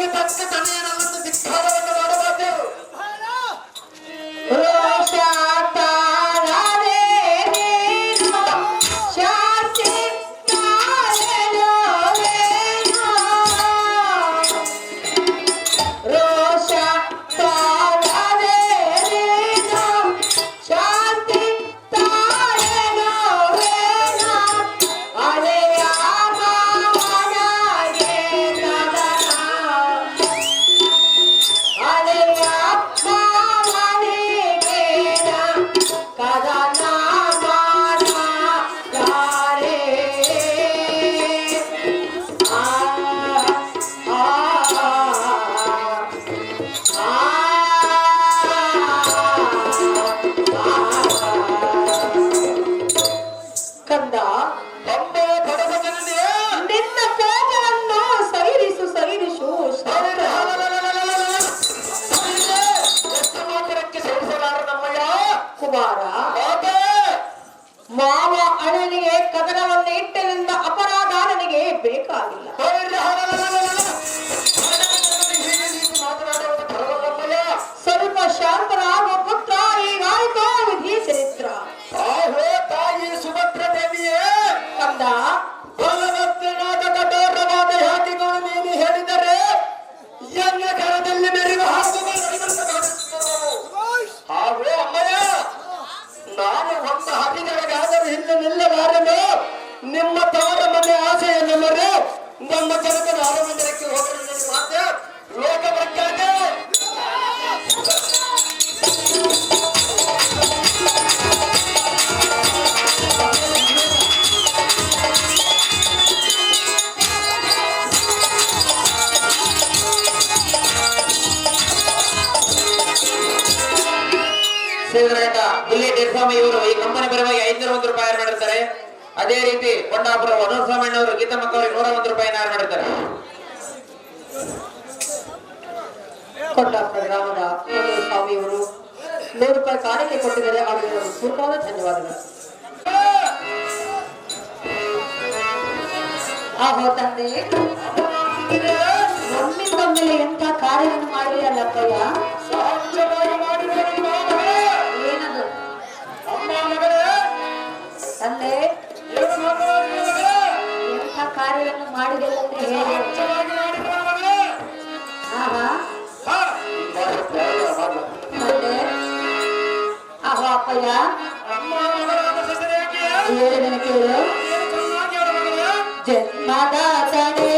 ಮಾತಿಗೆ ತಕ್ಕ ತನೆಯನನ್ನು ಧಿಕ್ಕಾರವನ್ನು ಮಾಡಬಾರದು. ಮಾವ ಅಣ್ಣನಿಗೆ ಕದನವನ್ನು ಇಟ್ಟರಿಂದ ಅಪರಾಧ ನನಗೆ ಬೇಕಾಗಿಲ್ಲ. ಸ್ವಲ್ಪ ಶಾಂತರಾಗುವ ಪುತ್ರ ಈಗಾಯ್ತೋ ವಿಧಿ ಚರಿತ್ರ. ತಾಯಿ ಸುಭದ್ರ ದೇವಿಯೇ ಕಂದ ಬಲವತ್ತಿನಾದ ಕಠೋರವಾದ ಯಾಕೆಗಳು ನೀನು ಹೇಳಿದರೆ ಎನ್ನ ಕರದಲ್ಲಿ ಮೆರೆಯುವ ಹಾಗೂ ಅಮ್ಮಯ್ಯ ನಾನು ಒಂದು ಹರಿಗಳಿಗಾದರೂ ಹಿಂದೆ ನಿಲ್ಲಬಾರದು. ನಿಮ್ಮ ತವರ ಮನೆ ಆಸೆಯನ್ನು ಮರೆ ನಮ್ಮ ಜನಕನ ಅರಮಂದಿರಕ್ಕೆ ಹೋಗಲು ಮಾತೆ ಲೋಕ ಪ್ರಖ್ಯಾತೆ. ಶ್ರೀಧರಘಟ್ಟ ಬುಲ್ಲೆಟ್ ಸ್ವಾಮಿ ಇವರು ಈ ಕಂಪನಿ ಪರವಾಗಿ 501 ರೂಪಾಯಿ ಮಾಡಿರ್ತಾರೆ. ಅದೇ ರೀತಿ ಕೊಂಡಾಪುರ ವನೋರ್ ಸ್ವಾಮಿ ಅವರು ಗೀತಮ್ಮಕ್ಕ ಅವರಿಗೆ 101 ರೂಪಾಯಿ ಮಾಡಿರ್ತಾರೆ. ಕೊಂಡಾಪುರ ಗ್ರಾಮದ ಸ್ವಾಮಿಯವರು 100 ರೂಪಾಯಿ ಕಾಣಿಕೆ ಕೊಟ್ಟಿದ್ದಾರೆ. ಅವರಿಗೆ ಪೂರ್ಣವಾದ ಧನ್ಯವಾದಗಳು. ಆಹೋ ತಂದೆ, ಒಮ್ಮಿಂದೊಮ್ಮೆಲೆ ಎಂತ ಕಾರ್ಯವನ್ನು ಮಾಡಿರಲ್ಲಪ್ಪಯ್ಯ. ಏನದು ತಂದೆ, ಎಂಥ ಕಾರ್ಯವನ್ನು ಮಾಡಿದೆಲ್ಲಂದ್ರೆ ಹೇಳಿ. ತಂದೆ, ಆಹೋ ಅಪ್ಪಯ್ಯ, ಹೇಳಿದನು ಕೇಳು. ಜನ್ಮದಾತನೇ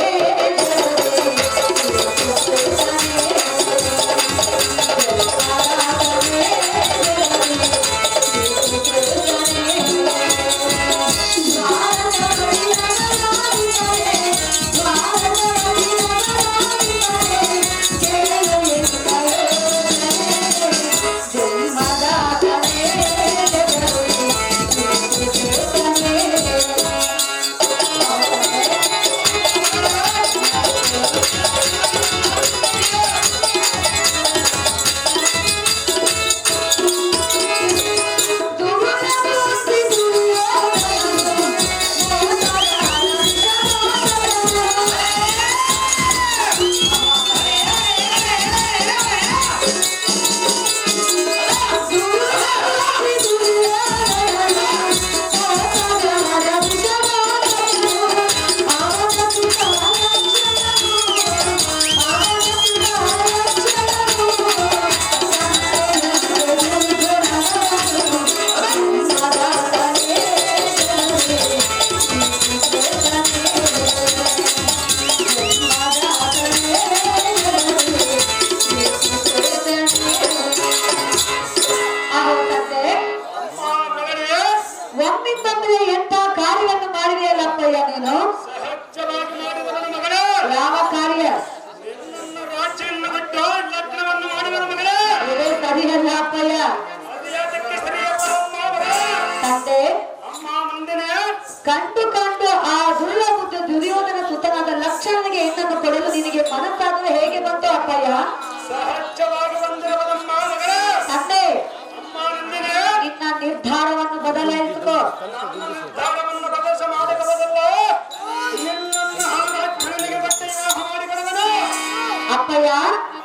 ಅಪ್ಪಯ್ಯ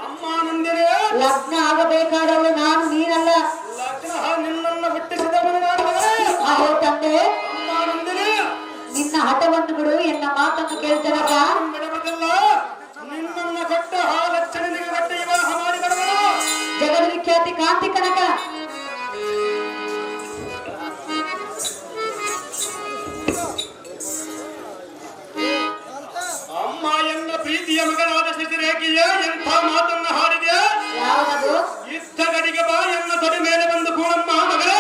ಅಮ್ಮ ನಂದಿನಿ ಲಗ್ನ ಆಗಬೇಕಾದವಳು ನಾನು, ನೀನಲ್ಲ. ಲಗ್ನ ನಿನ್ನನ್ನು ಹುಟ್ಟಿಸಿದವನು ನಾನು ಮಗನೇ. ಆಹೋ ತಂದೆ, ಅಮ್ಮ ನಂದಿನಿ ನಿನ್ನ ಹಠವನ್ನು ಬಿಡು, ಎನ್ನ ಮಾತನ್ನು ಕೇಳ್ತೇನಪ್ಪ. ಬಿಡಬದಲ್ಲ, ನಿನ್ನನ್ನು ಕೊಟ್ಟ ಆ ಲಕ್ಷಣನಿಗೆ ಕೊಟ್ಟ ವಿವಾಹ ಮಾಡಿ ಬರುವನು. ಜಗದ್ವಿಖ್ಯಾತಿ ಕಾಂತಿ ಕನಕ. ಅಮ್ಮ ಎನ್ನ ಪ್ರೀತಿಯ ಮಗನಾದ ಶಶಿರೇಖೆಯ ಎಂಥ ಮಾತನ್ನ ಹಾಡಿದೆ. ಯಾವುದು? ಇತ್ತ ಗಡಿಗೆ ಬಾ ಎನ್ನ ತೊಡೆ ಮೇಲೆ ಬಂದು ಕೂಡಮ್ಮ ಮಗಳ.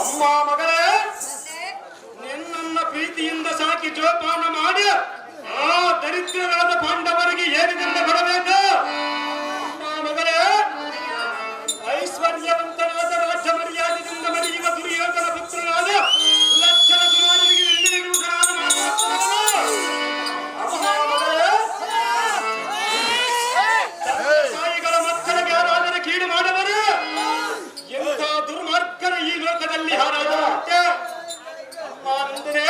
ಅಮ್ಮ ಮಗಳೇ, ನಿನ್ನನ್ನ ಪ್ರೀತಿಯಿಂದ ಸಾಕಿ ಜೋಪಾನ ಮಾಡಿ ಆ ದರಿದ್ರರಾದ ಪಾಂಡವರಿಗೆ ಏನಿದಂತೆ ಕೊಡಬೇಕು. ಅಮ್ಮ ಮಗಳೇ, ಐಶ್ವರ್ಯವಂತನಾದ ರಾಜ್ಯ ಮರ್ಯಾದೆಯಿಂದ ಮರೆಯುವ ದುರ್ಯೋಧನ ಪುತ್ರನಾದ ಲಕ್ಷಣ ಕುಮಾರನಿಗೆ ವಿರುದ್ಧನಾದ ಅಮ್ಮ ಮಗಳೇ, ತಂದೆ ತಾಯಿಗಳ ಮಕ್ಕಳಿಗೆ ಯಾರಾದರೂ ಕೀಡು ಮಾಡವರು ಎಂಥ ದುರ್ಮಾರ್ಗರು ಈ ಲೋಕದಲ್ಲಿ ಹಾರಾಡುವಂತೆ. ಅಮ್ಮ ನಂದಿನಿ,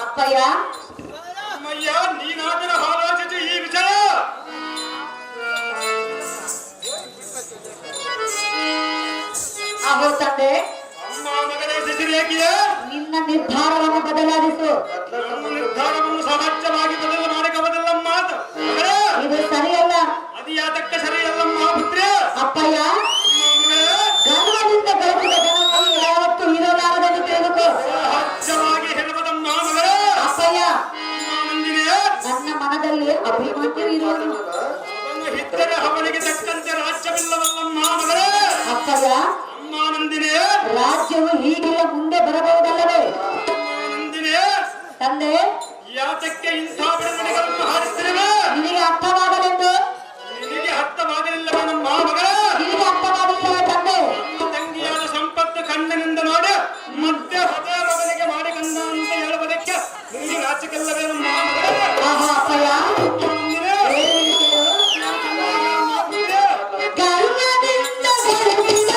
ಅಪ್ಪಯ್ಯ ಅಮ್ಮಯ್ಯ, ನೀನಾದರೂ ಹಾರಾಜು ಈ ವಿಷಯ. ಆಹೋ ತಂದೆ, ಅಮ್ಮ ಮಗನೇ ಶಶಿರೇಖೆಯ ನಿನ್ನ ನಿರ್ಧಾರವನ್ನು ಬದಲಾಯಿಸು. ನನ್ನ ನಿರ್ಧಾರವನ್ನು ಸಹಜವಾಗಿ ಬದಲು ಮಾಡಕಬದಲ್ಲಮ್ಮ. ಮಗಳೇ, ಇದು ಸರಿಯಲ್ಲ. ಅದು ಯಾತಕ್ಕೆ ಸರಿಯಲ್ಲಮ್ಮ ಪುತ್ರಿ. ಅಪ್ಪಯ್ಯ, ಗರ್ವದಿಂದ ಗಳಿಸಿದ ಧನವನ್ನು ಯಾವತ್ತೂ ಇರಲಾರದೆಂದು ತಿಳಿದುಕೋ. ಸಹಜವಾಗಿ ಹೇಳುವುದಮ್ಮ ಮಗಳೇ. ಅಪ್ಪಯ್ಯ, ಅಮ್ಮ ನಂದಿನಿ, ನನ್ನ ಮನದಲ್ಲಿ ಅಭಿಮಾನ್ಯ ಇರುವುದು. ಅದನ್ನು ಹಿತ್ತರೆ ಅವನಿಗೆ ತಕ್ಕಂತೆ ರಾಜ್ಯವಿಲ್ಲವಲ್ಲಮ್ಮ ಮಗಳೇ. ಅಪ್ಪಯ್ಯ, ಅಮ್ಮ ನಂದಿನಿ, ರಾಜ್ಯವು ಹೀಗಿಲ್ಲ, ಮುಂದೆ ಬರಬಹುದಲ್ಲವೇ? ಅಮ್ಮ ನಂದಿನಿ, ತಂದೆ, ಯಾತಕ್ಕೆ ಇಂಥ ಬೆಳವಣಿಗೆಗಳನ್ನು ಹಾಡುತ್ತಿರುವೆ? ನಿನಗೆ ಅರ್ಥವಾಗಲೆಂದು. ನಿನಗೆ ಅರ್ಥವಾಗಲಿಲ್ಲವೇ ನಮ್ಮ ಮಗಳೇ? ನಿನಗೆ ಅರ್ಥವಾಗಲಿಲ್ಲವೇ ತಂದೆ? ನಮ್ಮ ತಂಗಿಯಾದ ಸಂಪತ್ತು ಕಣ್ಣಿನಿಂದ ನೋಡಿ ಮತ್ತೆ ಹೃದಯ ಮಗನಿಗೆ ಮಾಡಿಕೊಂಡ ಅಂತ ಹೇಳುವುದಕ್ಕೆ ನಿನಗೆ ನಾಚಿಕೆಲ್ಲವೇ ನಮ್ಮ ಮಗಳೇ? ಆಹಾ ಅಪ್ಪಯ್ಯ, ನಂದಿನಿ, ಗರ್ವದಿಂದ ಗಳಿಸಿದ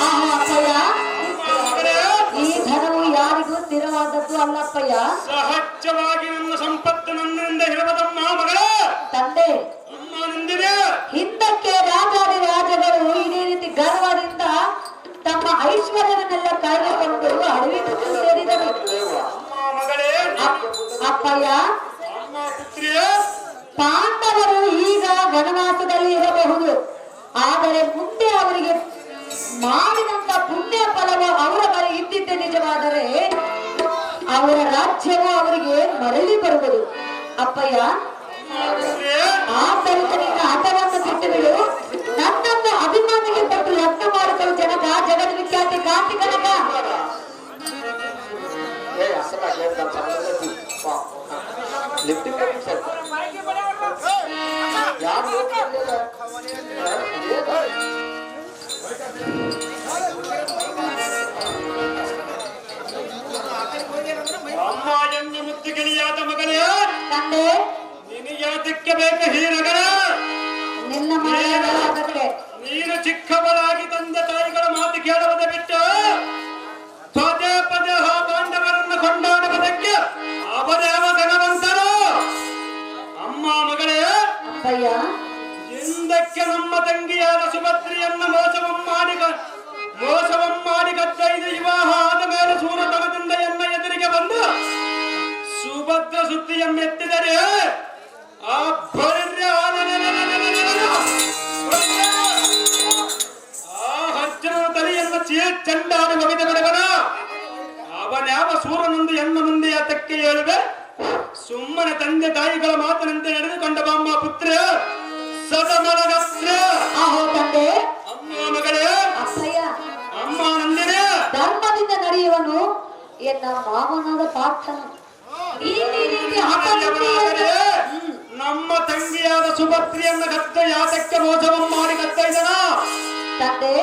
ಆಹಾ ಅಪ್ಪಯ್ಯ, ಮಗಳೇ, ಈ ಧನವು ಯಾರಿಗೂ ಸ್ಥಿರವಾದದ್ದು ಅಲ್ಲಪ್ಪಯ್ಯ. ಸಹಜವಾಗಿ ನನ್ನ ಸಂಪತ್ತು ನನ್ನಿಂದ ಇರುವುದಮ್ಮ ಮಗಳೇ. ತಂದೆ, ಅಮ್ಮ ನಂದಿನಿ, ಹಿಂದಕ್ಕೆ ರಾಜಾದಿ ರಾಜಗಳು ಇದೇ ರೀತಿ ಗರ್ವದಿಂದ ತಮ್ಮ ಐಶ್ವರ್ಯವನ್ನೆಲ್ಲ ಕಾಯ್ದುಕೊಂಡು ಅಡವಿಗೂ ಸೇರಿದರು. ಅಮ್ಮ ಮಗಳೇ, ಅಪ್ಪಯ್ಯ, ಅಮ್ಮ ಪುತ್ರಿ, ಪಾಂಡವರು ಈಗ ವನವಾಸದಲ್ಲಿ ಇರಬಹುದು, ಆದರೆ ಮುಂದೆ ಅವರಿಗೆ ಮಾಡಿದಂತ ಪುಣ್ಯ ಫಲವು ಅವರ ಬಳಿ ಇದ್ದಿದ್ದೆ ನಿಜವಾದರೆ ಅವರ ರಾಜ್ಯವು ಅವರಿಗೆ ಮರಳಿ ಬರುವುದು. ಅಪ್ಪಯ್ಯ, ಪುತ್ರಿ, ಆದ್ದರಿಂದ ನಿನ್ನ ಹಠವನ್ನು ಬಿಟ್ಟು ಬಿಡು. ನನ್ನನ್ನು ಅಭಿಮಾನಿಗೆ ಕೊಟ್ಟು ಲಗ್ನ ಮಾಡಿಕೊಳ್ಳು ಜನಕ, ಜಗದ್ವಿಖ್ಯಾತಿ ಕಾಂತಿ ಕನಕ. ಅಮ್ಮ ಎನ್ನ ಮುದ್ದುಗಿಣಿಯಾದ ಮಗಳೇ, ತಂದೆ, ನಿನಗ್ಯಾತಕ್ಕೆ ಬೇಕ ಈ ನಗರ? ನಿನ್ನ ಮನೆಯಾಗಲಾಗತ್ತೆ. ನೀನು ಚಿಕ್ಕವರಾಗಿ ತಂದೆ ತಾಯಿಗಳ ಮಾತು ಕೇಳುವುದ ಬಿಟ್ಟು ಪದೇ ಪದೇ ಆ ಪಾಂಡವರನ್ನು ಕೊಂಡಾಡುವುದಕ್ಕೆ ಅವರ್ಯಾವ ಧನವಂತರು? ಅಮ್ಮ ಮಗಳೇ, ಅಪ್ಪಯ್ಯ, ಹಿಂದಕ್ಕೆ ನಮ್ಮ ತಂಗಿಯಾದ ಸುಭದ್ರಿಯನ್ನು ಮೋಸವಂ ಮಾಡಿ ಕತ್ತೈದು ವಿವಾಹ ಆದ ಮೇಲೆ ಸೂರತನದಿಂದ ಎನ್ನ ಎದುರಿಗೆ ಬಂದು ಸುಭದ್ರ ಸುದ್ದಿಯನ್ನೆತ್ತಿದರೆ ಆ ಭರ್ಯ ಆ ಅರ್ಜುನ ತಲೆಯನ್ನು ಗಂಡಾಡಿ ಒಗೆದ ಕಡೆವನ ಅವನ್ಯಾವ ಸೂರನೊಂದು ಎನ್ನ ಮುಂದೆ ಯಾತಕ್ಕೆ ಹೇಳುವೆ ಸುಮ್ಮನೆ ತಂದೆ ತಾಯಿಗಳ ಮಾತಿನಂತೆ ನಡೆದುಕೊಂಡ ಬಾಮ್ಮ ಪುತ್ರ ಸದಮಲಗತ್ರ ಆಹೋ ತಂದೆ ಅಮ್ಮ ಮಗಳೇ ಅಪ್ಪಯ್ಯ ಅಮ್ಮ ನಂದಿನೇ ಧರ್ಮದಿಂದ ನಡೆಯುವನು ಎನ್ನ ಮಾವನಾದ ಪಾರ್ಥನು ಈ ರೀತಿ ಹಠದಿಂದ ನಮ್ಮ ತಂಗಿಯಾದ ಸುಭದ್ರಿಯನ್ನ ಗತ್ತ ಯಾತಕ್ಕೆ ಮೋಸವನ್ನು ಮಾಡಿ ಗತ್ತ ಇದನ ತಂದೆ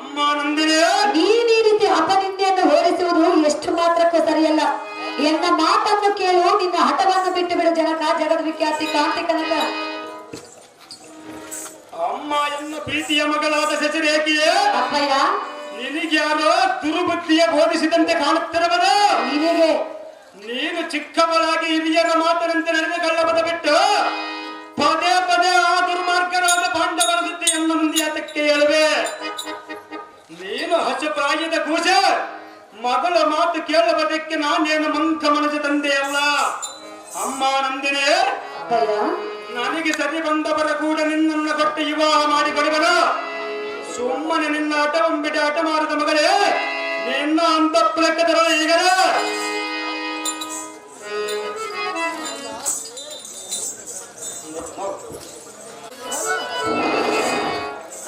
ಅಮ್ಮ ನಂದಿನೇ ನೀನ್ ಈ ರೀತಿ ಅಪನಿಂದೆಯನ್ನು ಹೋಲಿಸುವುದು ಎಷ್ಟು ಮಾತ್ರಕ್ಕೂ ಸರಿಯಲ್ಲ ಎನ್ನ ಮಾತನ್ನು ಕೇಳು ನಿನ್ನ ಹಠವನ್ನು ಬಿಟ್ಟು ಬಿಡು ಜನಕ ಜಗದ್ ವಿಖ್ಯಾತಿ ಕಾಂತಿ ಕನಕ ಅಮ್ಮ ಎನ್ನ ಪ್ರೀತಿಯ ಮಗಳಾದ ಶಶಿರೇಖಿಯೇ ಅಪ್ಪಯ್ಯ ನಿನಗ್ಯಾರೋ ದುರ್ಬುದ್ಧಿಯ ಬೋಧಿಸಿದಂತೆ ಕಾಣುತ್ತಿರಬದ ನಿನಗೆ ನೀನು ಚಿಕ್ಕವಳಾಗಿ ಹಿರಿಯರ ಮಾತನಂತೆ ನಡೆದುಕೊಳ್ಳಬದ ಬಿಟ್ಟು ಪದೇ ಪದೇ ಆ ದುರ್ಮಾರ್ಗರಾದ ಪಾಂಡವರ ಸುದ್ದಿಯನ್ನು ಮುಂದೆ ಯಾತಕ್ಕೆ ಹೇಳುವೆ ನೀನು ಹಸುಪ್ರಾಯದ ಕೂಸ ಮಗಳ ಮಾತು ಕೇಳುವುದಕ್ಕೆ ನಾನೇನು ಮಂಕ ಮನಸ್ಸು ತಂದೆಯಲ್ಲ ಅಮ್ಮ ನಂದಿನೇ ಅಪ್ಪಯ್ಯ ನನಗೆ ಸರಿ ಬಂದವರ ಕೂಡ ನಿನ್ನನ್ನು ಕೊಟ್ಟು ವಿವಾಹ ಮಾಡಿ ಕೊಡುವನ ಸುಮ್ಮನೆ ನಿನ್ನ ಹಠವಂಬಿಟ ಹಠ ಮಾರದ ಮಗಳೇ ನಿನ್ನ ಅಂತಃಪುರಕ್ಕೆ ಈಗಲೇ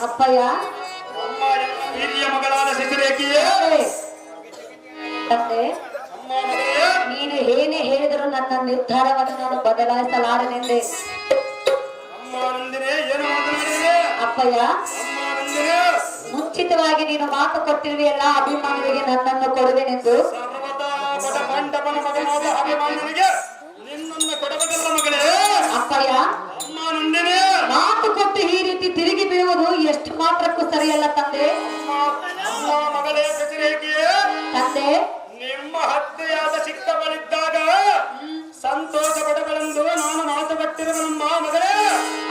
ಅಪ್ಪಯ್ಯ ಅಮ್ಮ ಎನ್ನ ಹಿರಿಯ ಮಗಳಾದ ಶಶಿರೇಖಿಯೇ ತಂದೆ ಅಮ್ಮ ಮಗಳೇ ನೀನು ಏನೇ ಹೇಳಿದರೂ ನನ್ನ ನಿರ್ಧಾರವನ್ನು ನಾನು ಬದಲಾಯಿಸಲಾರನೆಂದೆ ಅಮ್ಮ ನಂದಿನೇ ಏನು ಮಾತನಾಡಿದೆ ಅಪ್ಪಯ್ಯ ಅಮ್ಮ ನಂದಿನೇ ಮುಂಚಿತವಾಗಿ ನೀನು ಮಾತು ಕೊಟ್ಟಿರುವೆಯಲ್ಲ ಅಭಿಮಾನಿಗಳಿಗೆ ನನ್ನನ್ನು ಕೊಡುವೆನೆಂದು ಸರ್ವದಾ ಬಡ ಪಾಂಡವನ ಮಗನಾದ ಅಭಿಮಾನಿನಿಗೆ ನಿನ್ನನ್ನು ಕೊಡಬದಲ್ಲ ಮಗಳೇ ಅಪ್ಪಯ್ಯ ಅಮ್ಮ ನಂದಿನೇ ಮಾತು ಕೊಟ್ಟು ಈ ರೀತಿ ತಿರುಗಿ ಬೀಳುವುದು ಎಷ್ಟು ಮಾತ್ರಕ್ಕೂ ಸರಿಯಲ್ಲ ತಂದೆ ಅಮ್ಮ ಮಗಳೇ ಶಶಿರೇಖಿಯೇ ತಂದೆ ನಿಮ್ಮ ಹತ್ಯೆಯಾದ ಚಿಕ್ಕವಳಿದ್ದಾಗ ಸಂತೋಷ ಪಡಗಳೆಂದು ನಾನು ಮಾತು ಕೊಟ್ಟಿರುವನಮ್ಮ ಮಗಳೇ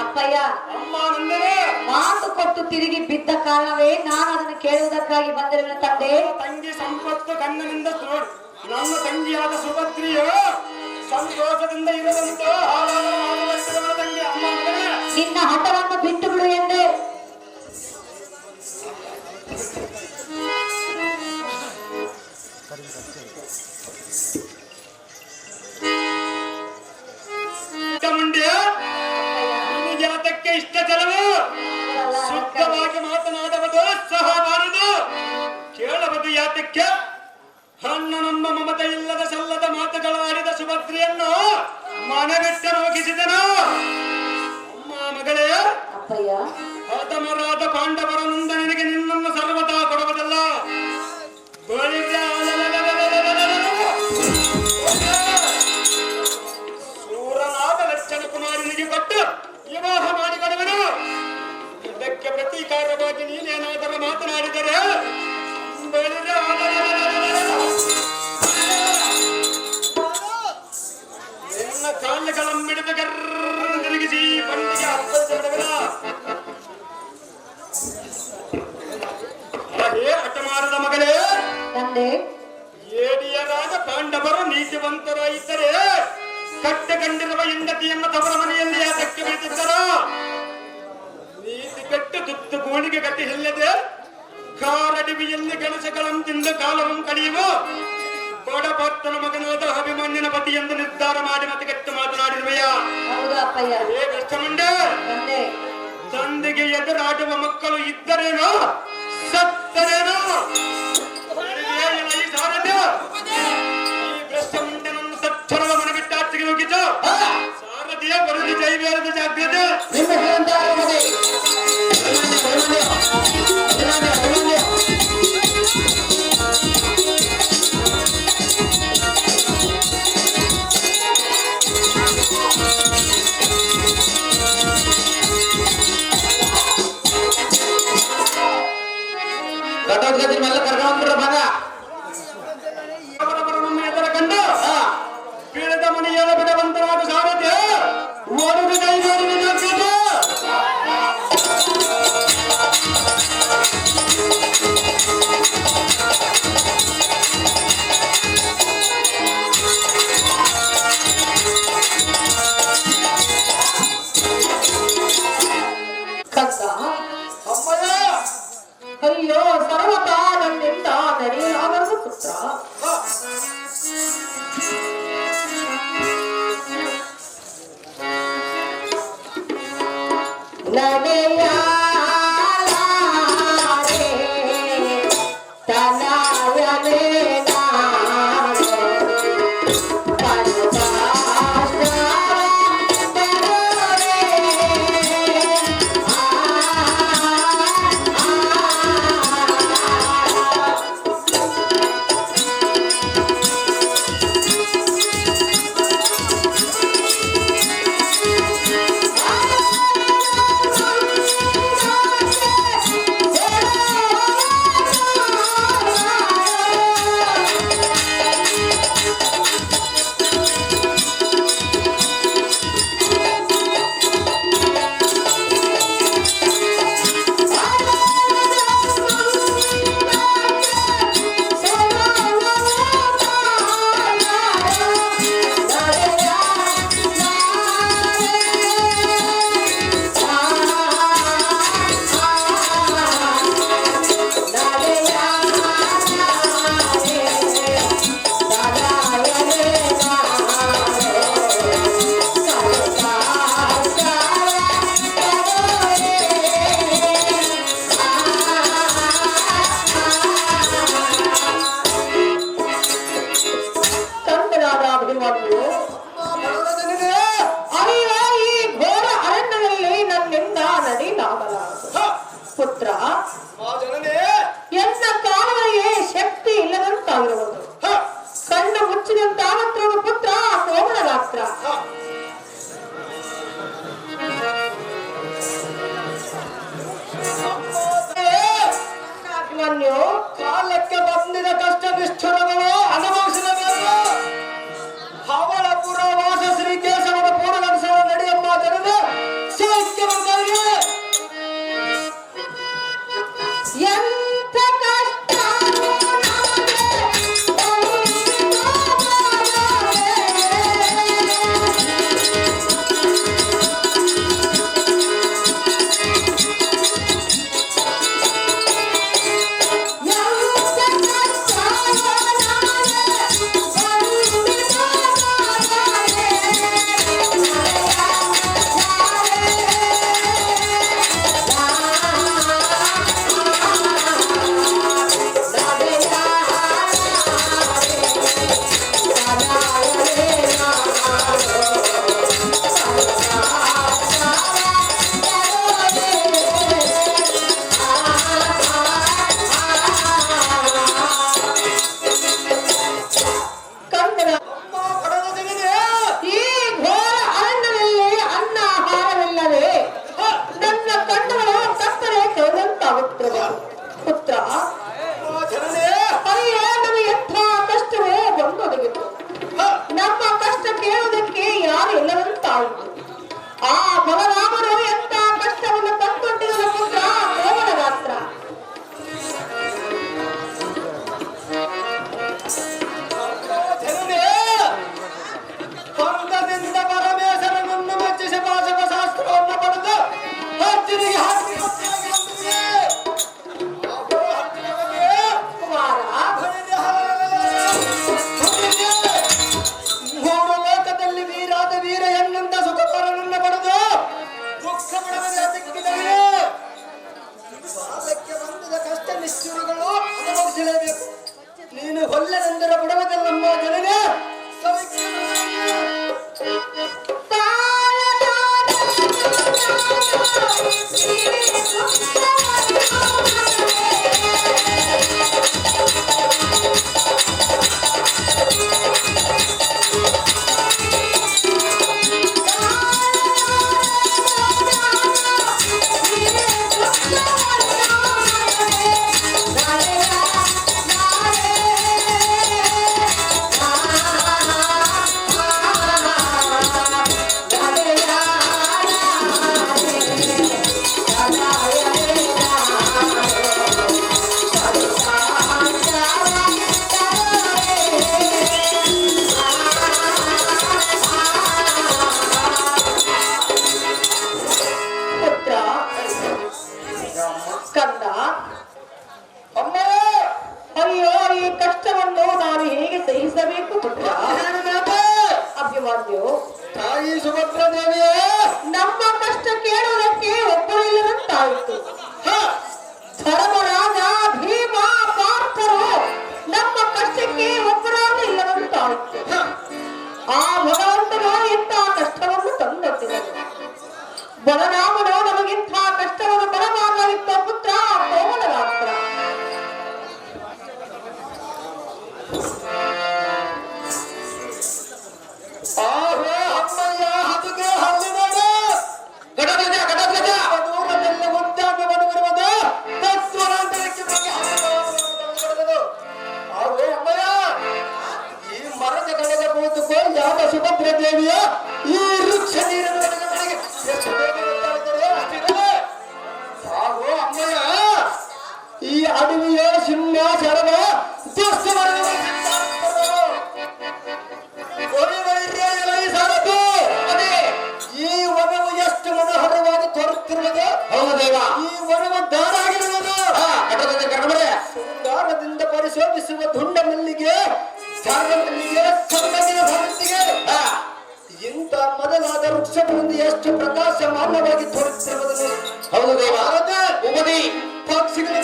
ಅಪ್ಪಯ್ಯ ಅಮ್ಮ ನಂದಿನೇ ಮಾತು ಕೊಟ್ಟು ತಿರುಗಿ ಬಿದ್ದ ಕಾರಣವೇ ನಾನು ಅದನ್ನು ಕೇಳುವುದಕ್ಕಾಗಿ ಬಂದಿರುವೆ ತಂದೆ ತಂಗಿ ಸಂಪತ್ತು ಕಣ್ಣಿನಿಂದ ನೋಡಿ ನನ್ನ ತಂಗಿಯಾದ ಸುಭದ್ರಿಯು ಸಂತೋಷದಿಂದ ಇರದಂತ ಹಾಳಾದ ತಂಗಿ ಅಮ್ಮ ಮಗಳೇ ನಿನ್ನ ಹಠವನ್ನು ಬಿಟ್ಟು ಬಿಡು ಎಂದೆ ಮುಂಡೆ ನಿನಗೆ ಅದಕ್ಕೆ ಇಷ್ಟ ಜಲವು ಶುದ್ಧವಾಗಿ ಮಾತನಾಡುವುದು ಸಹ ಬಾರದು ಕೇಳಬಹುದು ಯಾತಕ್ಕೆ ಅಣ್ಣ ನಮ್ಮ ಮಮತೆ ಇಲ್ಲದ ಸಲ್ಲದ ಮಾತುಗಳಾಡಿದ ಸುಭದ್ರಿಯನ್ನು ಮನಗಟ್ಟ ರೋಗಿಸಿದನು ಅಮ್ಮ ಮಗಳೇ ಅಪ್ಪಯ್ಯ ಹತಮರಾದ ಪಾಂಡವರ ಮುಂದೆ ನಿನಗೆ ನಿನ್ನನ್ನು ಸರ್ವತಾ ಕೊಡುವುದಲ್ಲ ಸೂರನಾದ ಲಕ್ಷಣ ಕುಮಾರನಿಗೆ ಕೊಟ್ಟು ವಿವಾಹ ಮಾಡಿಕೊಡುವನು ಇದಕ್ಕೆ ಪ್ರತೀಕಾರವಾಗಿ ನೀನೇನಾದರೂ ಮಾತನಾಡಿದರೆ ನಿನ್ನ ಕಾಲುಗಳನ್ನು ಹಿಡಿದು ಗರ್ರನ್ನು ತಿರುಗಿಸಿ ಬಂದಿಗೆ ಅಪ್ಪಳಿಸಬಿಡುವನ ಹಠಮಾರದ ಮಗಳೇ ತಂದೆ ಏಡಿಯರಾದ ಪಾಂಡವರು ನೀತಿವಂತರಾಗಿದ್ದರೆ ಕಟ್ಟುಕೊಂಡಿರುವ ಹೆಂಡತಿಯನ್ನು ತವರ ಮನೆಯಲ್ಲಿ ಯಾತಕ್ಕೆ ಬಿಡುತ್ತಿದ್ದರ ನೀತಿ ಕಟ್ಟು ತುತ್ತು ಗೋಳಿಗೆ ಗಟ್ಟಿ ಇಲ್ಲದೆ ಕಾರಡಿವಿಯಲ್ಲಿ ಗೆಣಸುಗಳನ್ನು ತಿಂದು ಕಾಲವನ್ನು ಕಳೆಯುವ ಬಡಭಕ್ತನ ಮಗನಾದ ಅಭಿಮನ್ಯನ ಪತಿ ಎಂದು ನಿರ್ಧಾರ ಮಾಡಿ ಮತ್ತೆ ಕೆಟ್ಟು ಮಾತನಾಡಿರುವೆಯ ಹೌದು ಅಪ್ಪಯ್ಯ ಹೇ ಕೃಷ್ಣಮಂಡೆ ತಂದೆ ತಂದೆಗೆ ಎದುರಾಡುವ ಮಕ್ಕಳು ಇದ್ದರೇನೋ ಸತ್ತರೇನೋ ಈ ಸಾರಣ್ಯ ಈ ಕೃಷ್ಣಮಂಡನನ್ನು ಸಚ್ಚರವ ಮನ ಬಿಟ್ಟು ಆಚೆಗೆ ಹೋಗಿದ್ದು ಸಾರಥಿಯ ಬರುದಿ ಜೈವೇರದ ಜಾಗ್ರತೆ ಮೆಲ್ಲ ಕರ್ಕೊಂಡ್ಬಿಡ್ರ ಭಾಗ ನಮ್ಮ ಎದುರ ಕಂಡು ಬೀಳದ ಮನೆಯ ಬಿಡವಂತರಾದ ಸಾರಥ್ಯ ಒಡೆದು ಜೈವೇರದ ಜಾಗ್ರತೆ ಅಯ್ಯೋ ಸರ್ವತಾ ನನ್ನಿಂದ ಪುತ್ರ. ನಡೆಯ ಪುತ್ರ, ಎನ್ನ ಕಾಲುಗಳಿಗೆ ಶಕ್ತಿ ಇಲ್ಲದಂತಾಗಿರುವುದು. ಕಣ್ಣು ಮುಚ್ಚಿದಂತಾವತ್ರ ಪುತ್ರ ಕೋಮಲ ಗಾತ್ರ. ಅಭಿಮನ್ಯು, ಕಾಲಕ್ಕೆ ಬಂದಿದ ಕಷ್ಟ ನಿಷ್ಠುರಗಳು ಅನುಭವಿಸಲೇಬೇಕು. ಹವಳ ಪುರವಾಸ ಶ್ರೀ ಕೇಶವನ ಪೂರ್ಣವಂಶವ ನಡೆಯಮ್ಮ ಜನರು ಸಾಹಿತ್ಯ ಬಂದವರಿಗೆ ಎಂತ ಕಷ್ಟ ಆ ಬಲರಾಮನು ಎಂತ ಕಷ್ಟವನ್ನು ತಂದೊಡ್ಡಿರುವ ಪುತ್ರ ಕೋಮಲ ಗಾತ್ರ. ಪಂಗದಿಂದ ಪರಮೇಶ್ವರನನ್ನು ಮೆಚ್ಚಿಸಿ ಭಾಷಕ ಶಾಸ್ತ್ರವನ್ನು ಪಡೆದು ಅರ್ಜುನಿಗೆ ಮೂರು ಲೋಕದಲ್ಲಿ ವೀರಾದ ವೀರ ಎನ್ನುತ್ತ ಸುಖಪರನನ್ನು ಪಡೆದು ದುಃಖ ಪಡದೆ ದಿಕ್ಕಿದರೆ ಸಾಲಕ್ಕೆ ಬಂದಿದ ಕಷ್ಟ ನಿಷ್ಠುರಗಳು ಅನುಭವಿಸಲೇಬೇಕು. ನೀನು ಹೊಲ್ಲನೆಂದರೆ ಬಿಡುವುದಿಲ್ಲಮ್ಮ ಜನನೇ. ಕಷ್ಟವನ್ನು ನಾನು ಹೇಗೆ ಸಹಿಸಬೇಕು ಪುತ್ರ? ಅಭಿಮನ್ಯು, ತಾಯಿ ಸುಭದ್ರ ದೇವಿಯೇ, ನಮ್ಮ ಕಷ್ಟ ಕೇಳುವುದಕ್ಕೆ ಒಬ್ಬರಿಲ್ಲದಂತಾಯಿತು. ಧರ್ಮರಾಜ, ಭೀಮ, ಪಾರ್ಥರು ನಮ್ಮ ಕಷ್ಟಕ್ಕೆ ಒಬ್ಬರಾದ್ರೂ ಇಲ್ಲದಂತಾಯಿತು. ಆ ಭಗವಂತನು ಇಂಥ ಕಷ್ಟವನ್ನು ತಂದೊಡ್ಡಿದನು. ಬಲರಾಮನು ನಮಗಿಂಥ ಕಷ್ಟವನ್ನು ಬರಬಾರದಿದ್ದ ಪುತ್ರ ಕೋಮಲರಾತ್ರ. ಆಹೋ ಅಮ್ಮಯ್ಯ ಹದಿಗೆ ಹಲ್ಲಿನಡೆ ಘಟೋತ್ಕಚ ಘಟೋತ್ಕಚ ದೂರದಲ್ಲಿ ಮುದ್ದಾಗಿ ಬಡಗಿರುವುದು ತತ್ವರಾಂತರಕ್ಕೆ ಬಗ್ಗೆ ಹಲ್ಲಿನಡೆ. ಆಹೋ ಅಮ್ಮಯ್ಯ, ಈ ಮರದ ಕಡೆಗೆ ಕೂತುಕೋ ಯಾವ ಸುಭದ್ರ ದೇವಿಯ ಈ ವೃಕ್ಷ ನೀರನ್ನು ನನಗೆ ಎಷ್ಟು ಬೇಗ ಗೊತ್ತಾಗುತ್ತದೆ ಅಷ್ಟಿದೆ. ಆಹೋ ಅಮ್ಮಯ್ಯ, ಈ ಅಡವಿಯ ಸಿಂಹಾಸನವ ದುಷ್ಟ ಈ ವನವು ಎಷ್ಟು ಮನೋಹರವಾಗಿ ತೋರುತ್ತಿರುವುದು. ಹೌದು ದೇವ. ಈ ವನವು ದಾರಾಗಿರುವುದು. ಘಟೋತ್ಕಚ ಕರ್ಣಮರೆ, ಶೃಂಗಾರದಿಂದ ಪರಿಶೋಧಿಸುವ ದುಂಡ ಮಲ್ಲಿಗೆ, ಸಾರ ಮಲ್ಲಿಗೆ, ಕನ್ನಡಿನ ಭಾರತಿಗೆ ಇಂಥ ಮೊದಲಾದ ವೃಕ್ಷಗಳಿಂದ ಎಷ್ಟು ಪ್ರಕಾಶಮಾನವಾಗಿ ತೋರುತ್ತಿರುವುದನ್ನು. ಹೌದು ದೇವ. ಉಪದಿ. ಪಕ್ಷಿಗಳ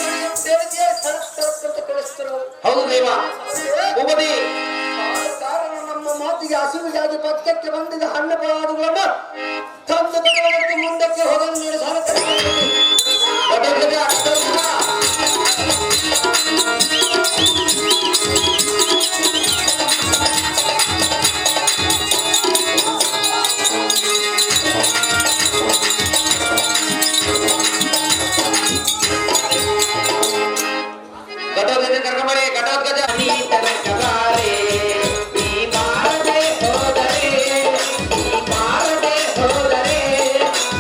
ದೇವತೆಯ ಸರಸ್ವತ ಕಳಿಸುತ್ತಿರುವುದು. ಹೌದು ದೇವ. ಉಪದಿ. ಆದ ಕಾರಣ ನಮ್ಮ ಮಾತಿಗೆ ಹಸಿವಿಗಾಗಿ ಪಕ್ಕಕ್ಕೆ ಬಂದಿದ್ದ ಹಣ್ಣು ಪದಾರ್ಥಗಳನ್ನು ತಂದು ತಗೊಳ್ಳೋದಕ್ಕೆ ಮುಂದಕ್ಕೆ ಹೋಗಲು ನೀಡಿ ಸಾಲ ಘಟೋತ್ಕಚ ಘಟೋತ್ಕಚ ಘಟೋತ್ಕಚ ಕರ್ಣಮರೆ, ಘಟೋತ್ಕಚ ಕರಾರೆ ಈ ಮಾರದೆ ಹೋದರೆ, ಈ ಮಾರದೆ ಹೋದರೆ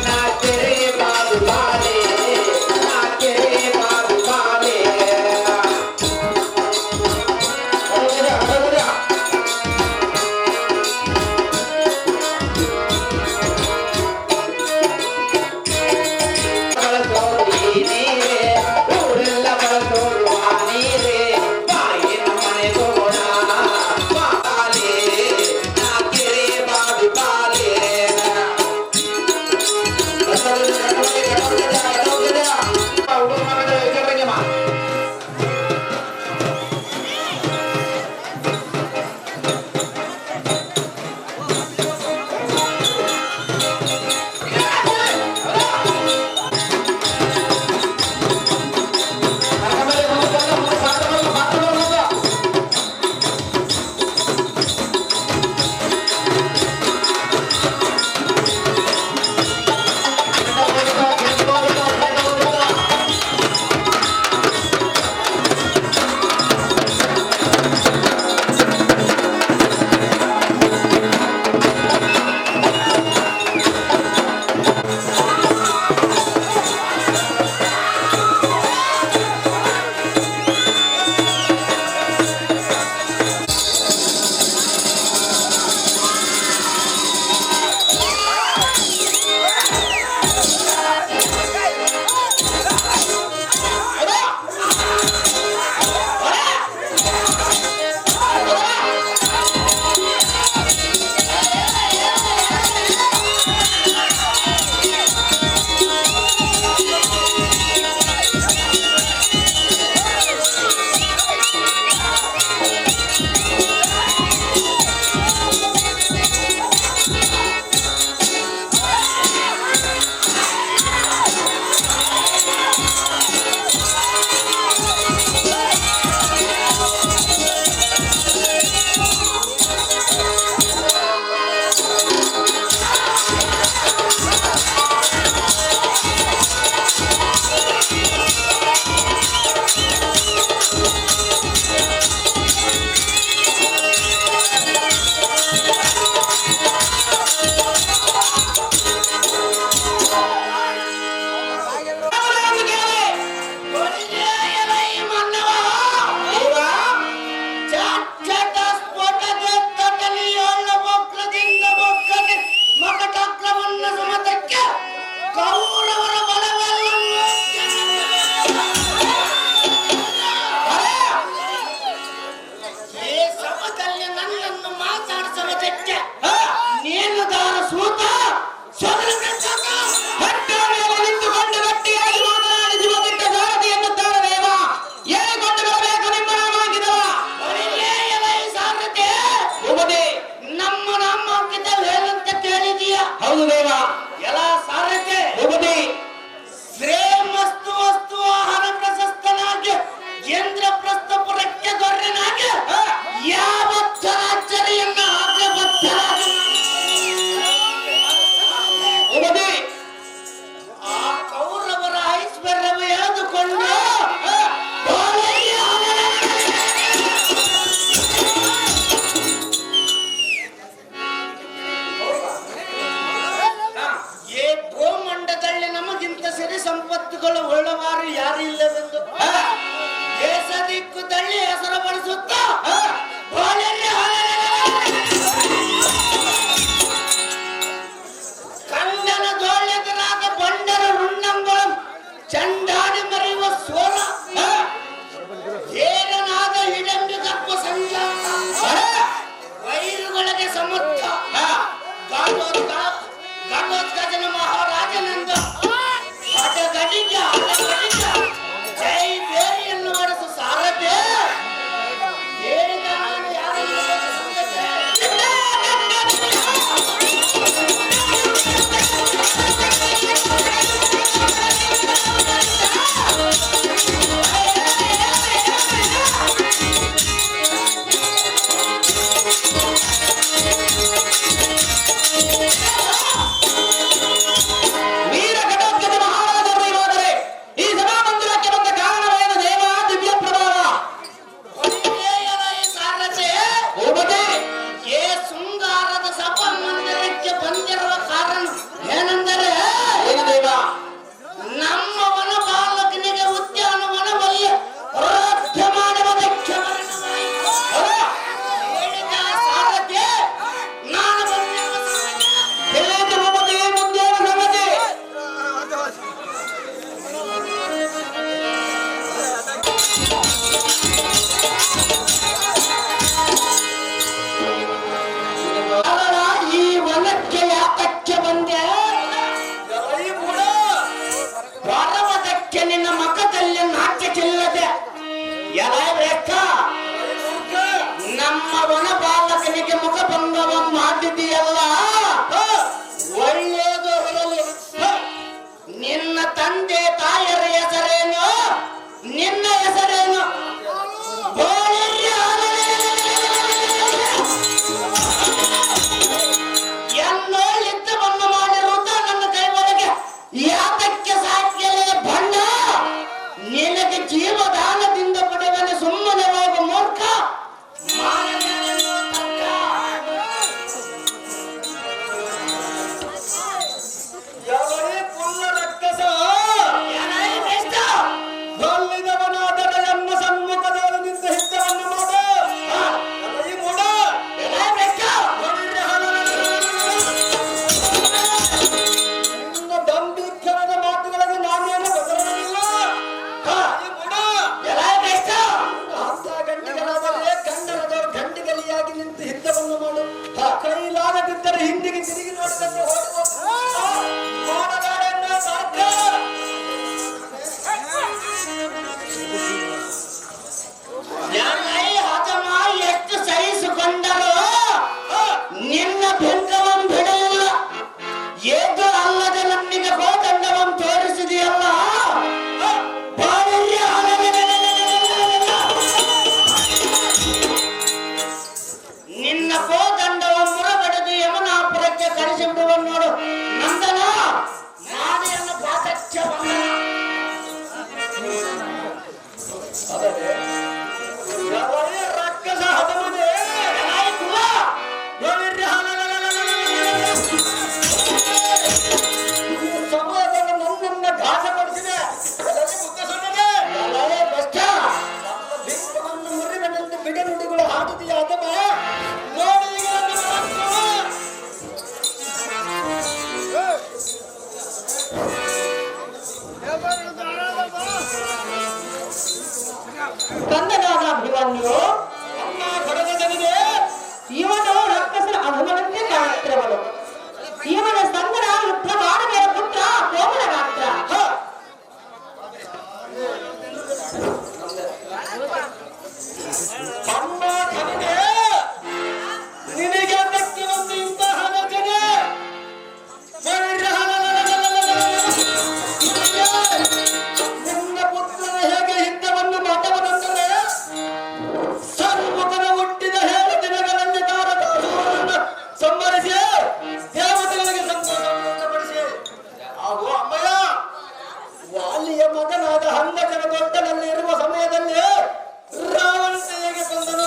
ನಾ ಕೆರೆ ಬಾದು ಬಾಲೆ, ನಾ ಕೆರೆ ಬಾದು ಬಾಲೆ. ಜೈ ಬೇರಿಯನ್ನು ಮಾಡಿಸು ಸಾರಥಿ ಹೇಳಿದ ನಾನು ಯಾರನ್ನು ವೀರ ಘಟೋತ್ಕಚ ಮಹಾರಾಜರು ಇರುವಾದರೆ ಈ ಸಭಾಮಂದಿರಕ್ಕೆ ಬಂದ ಕಾರಣವೇನು ದೇವ ದಿವ್ಯ ಪ್ರಭಾವ ಸಾರಥಿ ಭೂಪತಿ ಏ ಶೃಂಗಾರದ ಸಭಾ ಮಂದಿರಕ್ಕೆ ಬಂದಿರುವ ಕಾರಣ ಏನೆಂದರೆ ಏನು ದೇವ ನಮ್ಮ ವನ ಬಾಲಕನಿಗೆ ಉದ್ಯಾನವನದಲ್ಲಿ ರಾಜ್ಯ ಮಾಡುವುದಕ್ಕೆ ಮರಣವಾಯಿತು. ಹೇಳಿದ ಸಾರಥಿ ನಾನು ಬಂದಿರುವ ಸಮಯ ತಿಳಿಯಿತು ಭೂಪತಿ ಮುಂದೇನು ಸಂಗತಿ ಕಾರಣ ಈ ವನಕ್ಕೆ ಯಾತಕ್ಕೆ ಬಂದೆ ಬರುವುದಕ್ಕೆ ನಿನ್ನ ಮಖದಲ್ಲಿ ನಾಟ್ಯಕ್ಕಿಲ್ಲದೆ ಎಲೆ ರೇಖ ನಮ್ಮ ವನ ಬಾಲಕನಿಗೆ ಮುಖಭಂಗವ ಮಾಡಿದೆಯಲ್ಲ ಒಳ್ಳೆಯದು ಇರಲಿ ನಿನ್ನ ತಂದೆ ತಾಯರ ಹೆಸರೇನು ನಿನ್ನ ಹೆಸರೇನು ಎನ್ನೋ ಯುದ್ಧವನ್ನು ಮಾಡಿರುವುದು ನನ್ನ ಕೈವರೆಗೆ ಯಾತಕ್ಕೆ ಸಾಧ್ಯಲೇ ಬಣ್ಣ ನಿನಗೆ ಜೀವದಾನದಿಂದ ಪಡೆವನೆ ಸುಮ್ಮನೆ ಹೋಗು ಮೂರ್ಖ ಮಾನವನೆನ್ನೋ ತರ್ಕ. ಏನಾಯಿ ಬೇಸ್ತ? ಹಾ. ಏನಾಯಿ ಬೇಸ್ತ? ಮಾತುಗಳಿಗೆ ನಾನೇನು ಬದಲಾಗಲಿಲ್ಲ. ಹಾ. ಏನಾಯಿ ಬೇಸ್ತ? ಅರ್ಧ ಗಂಟೆಗಳಾದರೆ ಕನ್ನಡದವರು ಗಂಟೆಗಲಿಯಾಗಿ ನಿಂತು ಯುದ್ಧವನ್ನು ಮಾಡು. ಕೈಲಾಗದಿದ್ದರೆ ಹಿಂದಿಗೆ ತಿರುಗಿ ನೋಡಿದಂತೆ ಮಾಡಬೇಡೆನ್ನೋ ಸಾಧ್ಯ. ಏನಾಯಿ ಹತಮ ಎಷ್ಟು ಸಹಿಸಿಕೊಂಡರು ನಿನ್ನ ಬೆಂಕವಂ ಬಿಡಲಿಲ್ಲ ಏದು ಅಲ್ಲದೆ ನನ್ನಿಗೆ ಕೋದಂಡವಂ ತೋರಿಸಿದೆಯಲ್ಲ ಬಾಳಿರ್ಯ ನಿನ್ನ ಕೋದಂಡವಂ ಮುರಬಡಿದು ಯಮುನಾಪುರಕ್ಕೆ ಕಳಿಸಿಬಿಡುವ ನೋಡು ನಂದನ ಮಾದೆಯನ್ನು ಪಾತಕ್ಕೆ ಬಂದನ ರಕ್ಕಸ ಹದಮನೆ ಏನಾಯಿ ಕುಲ ಸಮಯದಲ್ಲಿ ನನ್ನನ್ನ ಘಾಸಪಡಿಸಿದೆ. ಎಲ್ಲರಿಗೂ ಬುದ್ಧ ಸೊನ್ನದೆ. ಎಲ್ಲವೇ ಕಷ್ಟ ಬಿಂಕವನ್ನು ಮುರಿದನಂತೆ ಬಿಡನುಡಿಗಳು ಹಾಡಿದೆಯ ಹದಮ ನೋಡಿ ಈಗ ನನ್ನ ಮನಸ್ಸು. ಕಂದನಾದ ಅಭಿಮನ್ಯು ಅಮ್ಮ ಕೊಡದ ಜನಗೆ ಇವನು ರಕ್ಕಸನ ಅಧಮನಂತೆ ಕಾಣುತ್ತಿರುವನು. ಇವನ ಸಂಗಡ ಯುದ್ಧ ಮಾಡಬೇಡ ಪುತ್ರ ಕೋಮಲ ಗಾತ್ರ. ಅಮ್ಮ ನನಗೆ ನಿನಗೆ ಅದಕ್ಕೆ ಒಂದು ಇಂತಹ ರಚನೆ. ನಿನ್ನ ಪುತ್ರನ ಹೇಗೆ ಯುದ್ಧವನ್ನು ಮಾಡವನೆಂದರೆ ಸನ್ಮುಖನ ಹುಟ್ಟಿದ ಹೇಳ ದಿನಗಳಲ್ಲಿ ತಾರಕಾಸುರನನ್ನು ಸಂಹರಿಸಿ ದೇವತೆಗಳಿಗೆ ಸಂತೋಷಪಡಿಸಿ ಹಾಗೂ ಅಮ್ಮಯ್ಯ ವಾಲಿಯ ಮಗನಾದ ಹಂದಕನ ದೊಡ್ಡನಲ್ಲಿ ಇರುವ ಸಮಯದಲ್ಲಿ ರಾವಣ ಹೇಗೆ ಬಂದನು.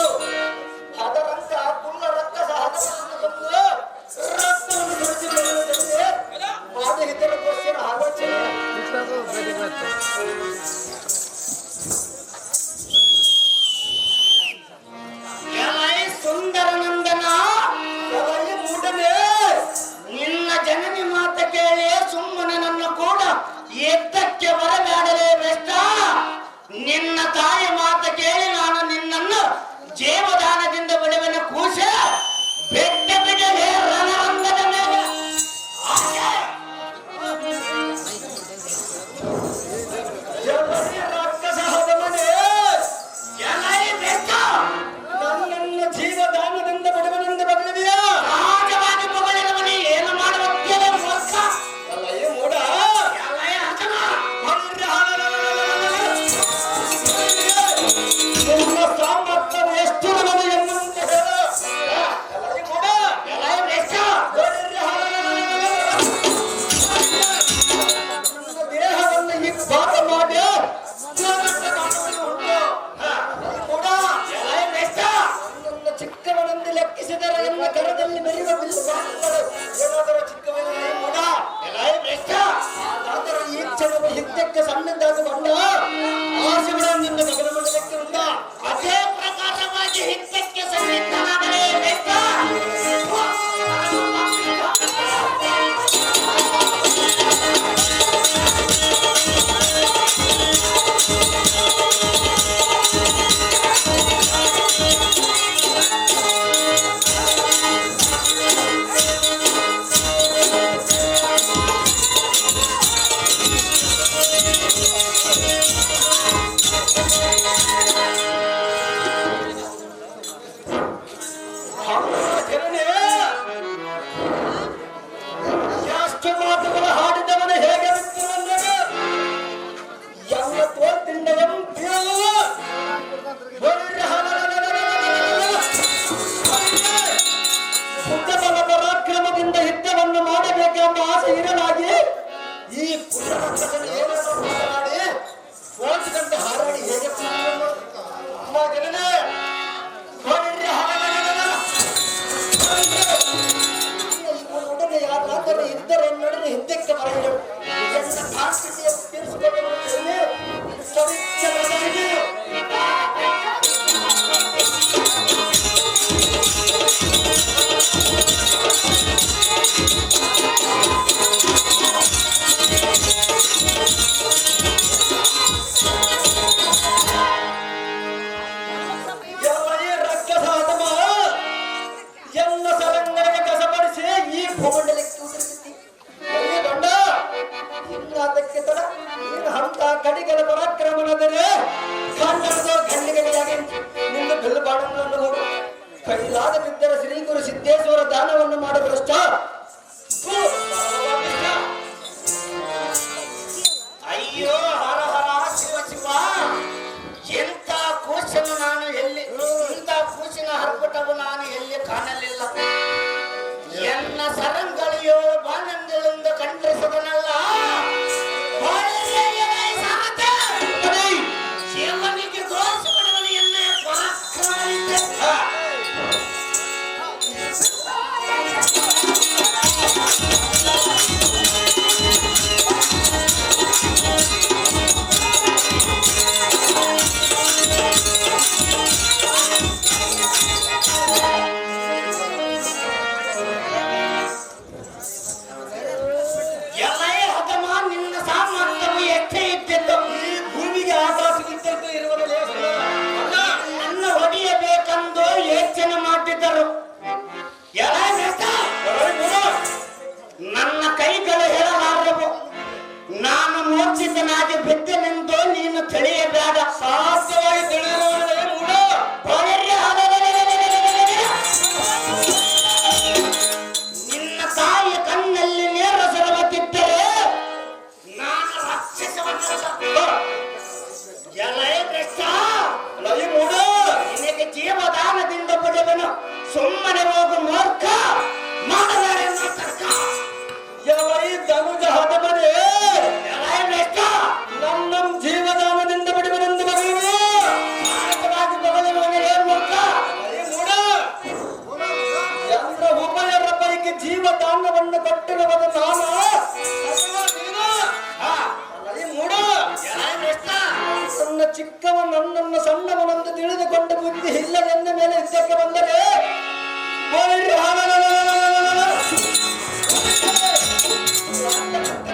ಎಂಬ ಆಸೆ ಇರಲಾಗಿ ಈ ಪುನರಕ್ಷಕನ ಏನನ್ನು ಮಾತನಾಡಿ ಸೋಚಿದಂತೆ ಹಾರಾಡಿ ಹೇಗೆ ಅಮ್ಮ ಜನನೇ ಒಡನೆ ಯಾರಾದರೂ ಇದ್ದರೆ ನಡೆದು ಹಿಂದಕ್ಕೆ ಬರಲು ಎನ್ನ ಕಾಂತಿಯ ತೀರಿಸಿಕೊಳ್ಳಲು ಭೂಮಂಡಲಕ್ಕೆ ಉದುರಿಸಿ ಗಂಡ ಇನ್ನು ಅದಕ್ಕೆ ತಡ ನೀನು ಹಂತ ಕಡಿಗಳ ಪರಾಕ್ರಮಣದರೆ ಕನ್ನಡದ ಗಂಡಿಗಳಿಯಾಗಿ ನಿನ್ನ ಬಿಲ್ಲುಬಾಡನ್ನು ಹೋಗು ಕೈಲಾದ ಬಿದ್ದರೆ ಶ್ರೀ ಗುರು ಸಿದ್ದೇಶ್ವರ ದಾನವನ್ನು ಮಾಡಬರಷ್ಟ ಅಯ್ಯೋ ಹರ ಹರ ಶಿವ ಶಿವ ಎಂತ ಕೂಸನ್ನು ನಾನು ಎಲ್ಲಿ ಇಂಥ ಕೂಸಿನ ಹರ್ಪಟವು ನಾನು ಎಲ್ಲಿ ಕಾಣಲಿಲ್ಲ ಎನ್ನ ಸರಂಗಳಿಯೋ ಬಾನಂದಳಿಂದ ಕಂಡ್ರಿಸದನಲ್ಲ ಶಿವನಿಗೆ ತೋರಿಸಿಬಿಡುವನು ಎನ್ನ ಪರಾಕ್ರಮ ನನ್ನ ಕೈಗಳು ಹೇಳಲಾರವು ನಾನು ಮೂರ್ಛಿತನಾಗಿ ಬಿದ್ದನೆಂದು ನೀನು ತಿಳಿಯಬೇಡ ಸಾಧ್ಯವಾಗಿ ನಿನ್ನ ತಾಯಿಯ ಕಣ್ಣಲ್ಲಿ ನೇರ ಸರವತ್ತಿದ್ದರೆ ನಾನು ನಿನಗೆ ಜೀವದಾನದಿಂದ ಪಡೆದನು ಸುಮ್ಮನೆ ಹೋಗು ಮೂರ್ಖ ಮಾಡಬೇಡ ತರ್ಕ ಧನುಜ ಹದಬರೇ ನಮ್ಮ ಜೀವದಾನದಿಂದ ಬಿಡುವನೆಂದು ಬಗೆಯುವುದು ಚಂದ್ರ ಉಭಯರ ಪೈಕಿ ಜೀವದಾನವನ್ನು ಕೊಟ್ಟಿರುವುದು ನಾನು ನನ್ನ ಚಿಕ್ಕವ ನನ್ನನ್ನು ಸಣ್ಣವನೊಂದು ತಿಳಿದುಕೊಂಡು ಬುದ್ಧಿ ಇಲ್ಲವೆಂದ ಮೇಲೆ ಯುದ್ಧಕ್ಕೆ ಬಂದರೆ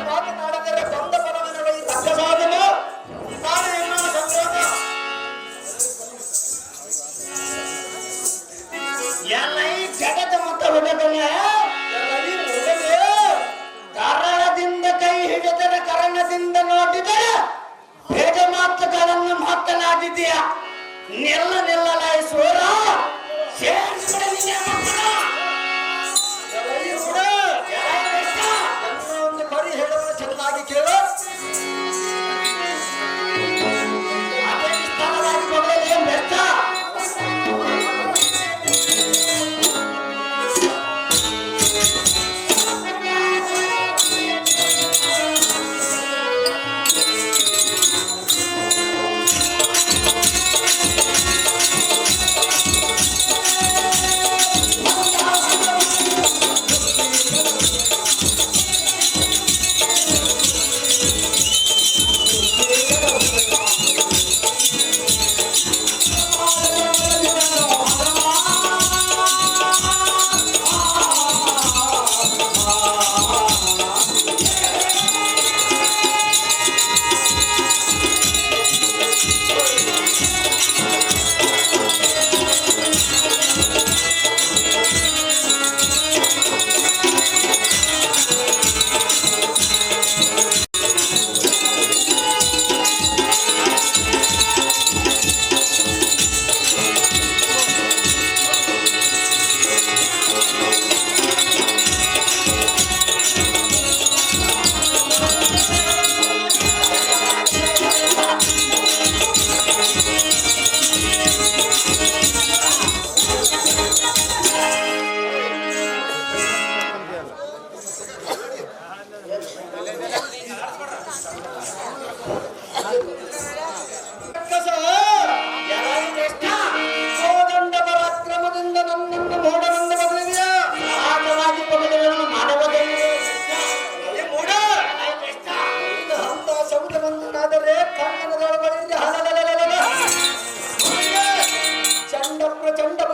ಮಾತನಾಡಿದರೆ ಬಂದ ಪರವನ ತಕ್ಕ ಸಾಧನ ಜಗದ ಮತ ಹುಡುಗನೇ ಕರಣದಿಂದ ಕೈ ಹಿಡಿದರೆ ಕರಣದಿಂದ ನೋಡಿದರೆ ಬೇಗ ಮಾತುಗಳನ್ನು ಮಾತನಾಡಿದೀಯ ನಿಲ್ಲಲಾಯಿ ಸೂರ ಒಂದು ಬರಿ ಹೇಳುವ ಚೆನ್ನಾಗಿ ಕೇಳು ಅದೇ ಸ್ಥಳವಾಗಿ ಬರಲಿ ಬೆಟ್ಟ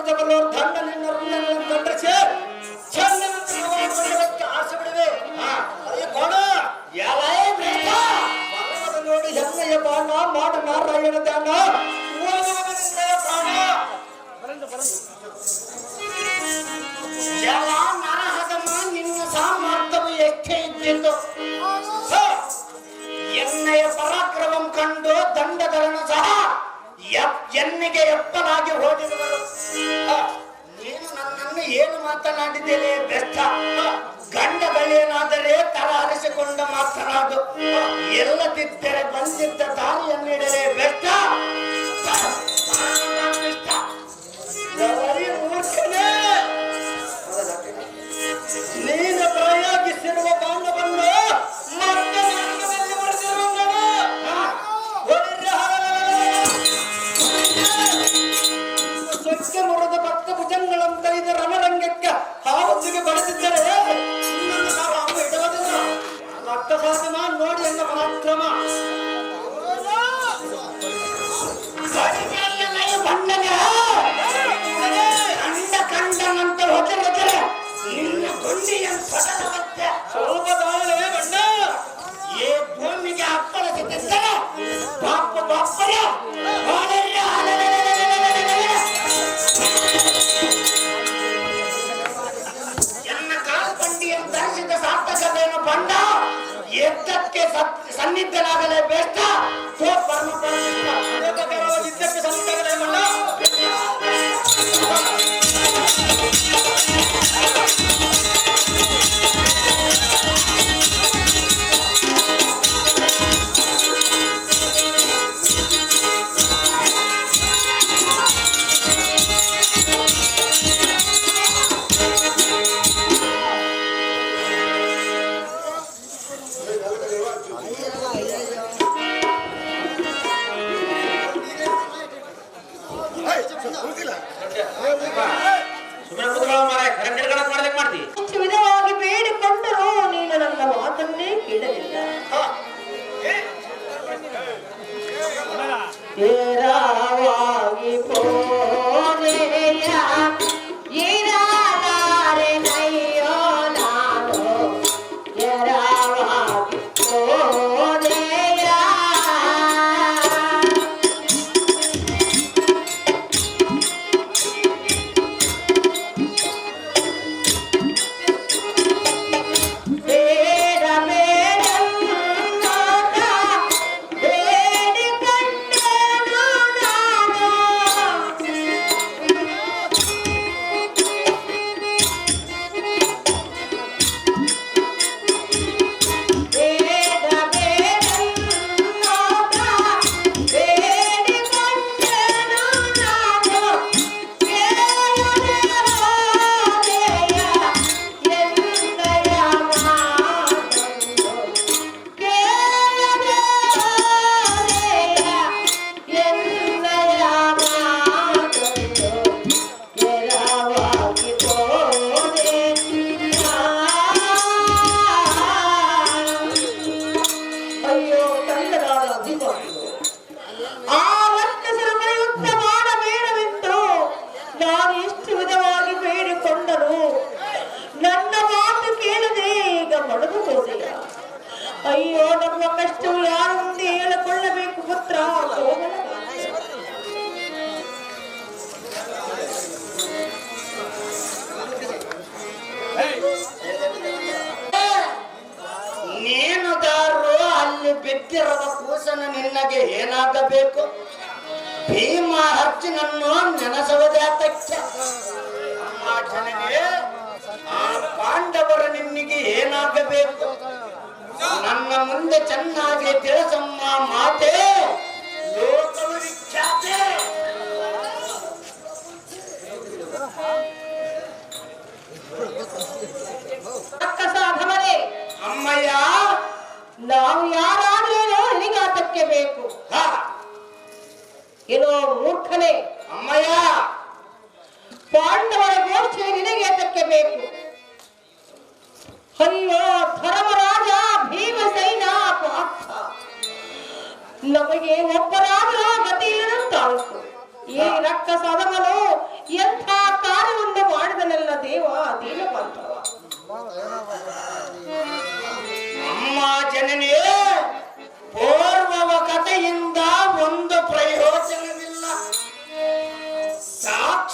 ಜಗಲೋರ್ ದಂಡ ನಿನ್ನ ರುಂಡಗಳನ್ನು ಕಂಡ್ರಿಸಿ ಚೆನ್ನಂತೆ ನೋಡಿಕೊಳ್ಳುವುದಕ್ಕೆ ಆಸೆ ಬಿಡುವೆ. ಅಯ್ಯ ಕೋಣ ನೋಡಿ ಹೆಮ್ಮೆಯ ಬಾಣ ಮಾಡ ನಾರಾಯಣ ದಾನ ನರಹದಮ ನಿನ್ನ ಸಾಮರ್ಥ್ಯವು ಎಷ್ಟೇ ಇದ್ದಿತ್ತು. ಎಣ್ಣೆಯ ಪರಾಕ್ರಮಂ ಕಂಡು ದಂಡಧರನು ಸಹ ಎನ್ನೆಗೆ ಎಪ್ಪಲಾಗಿ ಹೋಗಿರುವರು. ನೀನು ನನ್ನನ್ನು ಏನು ಮಾತನಾಡಿದ್ದೇನೆ ಬೆಸ್ತ. ಗಂಡಗಳೇನಾದರೆ ತರ ಹರಿಸಿಕೊಂಡ ಮಾತನಾಡು. ಎಲ್ಲದಿದ್ದರೆ ಬಂದಿದ್ದ ದಾರಿಯನ್ನಿಡಲೇ ಬೆಸ್ತ. ಮೂರ್ಖನೇ, ನೀನು ಪ್ರಯೋಗಿಸಿರುವ ಬಾಣವನ್ನು ಮತ್ತೆ ನಾಟಕದಲ್ಲಿ ಸೊಕ್ಕೆ ಮುರಿದ ಭಕ್ತ ಭುಜಂಗಳಂತ ಇದ ರಣರಂಗಕ್ಕೆ ಹಾವತ್ತಿಗೆ ಬಳಸಿದ್ದರೆ ಇನ್ನೊಂದು ನಾವು ಹಾವು ಇಡುವುದಿಲ್ಲ. ರಕ್ತ ಸಾಧನ ನೋಡಿ ಎನ್ನ ಪರಾಕ್ರಮ ಕಂಡನಂತ ಹೊಜರೆ ನಿನ್ನ ಗೊಂಡಿಯ ಸಡಲವತ್ತೆ ಸ್ವಲ್ಪ ತಾಳೆ ಬಣ್ಣ ಏ ಭೂಮಿಗೆ ಅಪ್ಪಳಿಸಿದ್ದರೆ ಬಾಪ ಬಾಪರ ಎನ್ನ ಕಾಲ್ಪಂಡಿಯನ್ನು ಧರಿಸಿದ ಸಾರ್ಥಕತೆಯನ್ನು ಬಂಡ ಎದ್ದಕ್ಕೆ ಸನ್ನಿಧನಾಗಲೇ ಬೇಷ್ಟ ಯುದ್ಧಕ್ಕೆ ಸನ್ನಿಧಾಗಲೇ ಬಣ್ಣ. ಇಷ್ಟು ವಿಧವಾಗಿ ಬೇಡಿಕೊಂಡರೂ ನೀನು ನನ್ನ ಮಾತನ್ನೇ ಕೇಳಲಿಲ್ಲ. ಅಯ್ಯೋ ನಮ್ಮ ಕಷ್ಟವು ಯಾರ ಮುಂದೆ ಹೇಳಿಕೊಳ್ಳಬೇಕು ಪುತ್ರ. ನೀನುದಾರು ಅಲ್ಲಿ ಬಿದ್ದಿರುವ ಕೂಸನ ನಿನ್ನಗೆ ಏನಾಗಬೇಕು? ಭೀಮ ಅರ್ಜುನನ್ನು ನೆನೆಸುವುದಾತಕ್ಕೆ ಜನಗೆ ಆ ಪಾಂಡವರ ನಿನ್ನಿಗೆ ಏನಾಗಬೇಕು? ನನ್ನ ಮುಂದೆ ಚೆನ್ನಾಗಿ ತಿಳಿಸಮ್ಮ ಮಾತೆ ಲೋಕವು ವಿಖ್ಯಾತೆ. ಅಮ್ಮಯ್ಯ, ನಾವು ಯಾರಾದ್ರೇನೋ ನಿನಗಾತಕ್ಕೆ ಬೇಕು. ಏನೋ ಮೂರ್ಖನೇ ಅಮ್ಮಯ್ಯ, ಪಾಂಡವರ ಗೋಷ್ಠಿ ನಿನಗೆ ಏತಕ್ಕೆ ಬೇಕು? ಅಯ್ಯೋ ಧರ್ಮರಾಜ ಭೀಮಸೇನ ಪಾರ್ಥ, ನಮಗೆ ಒಬ್ಬರಾದರೂ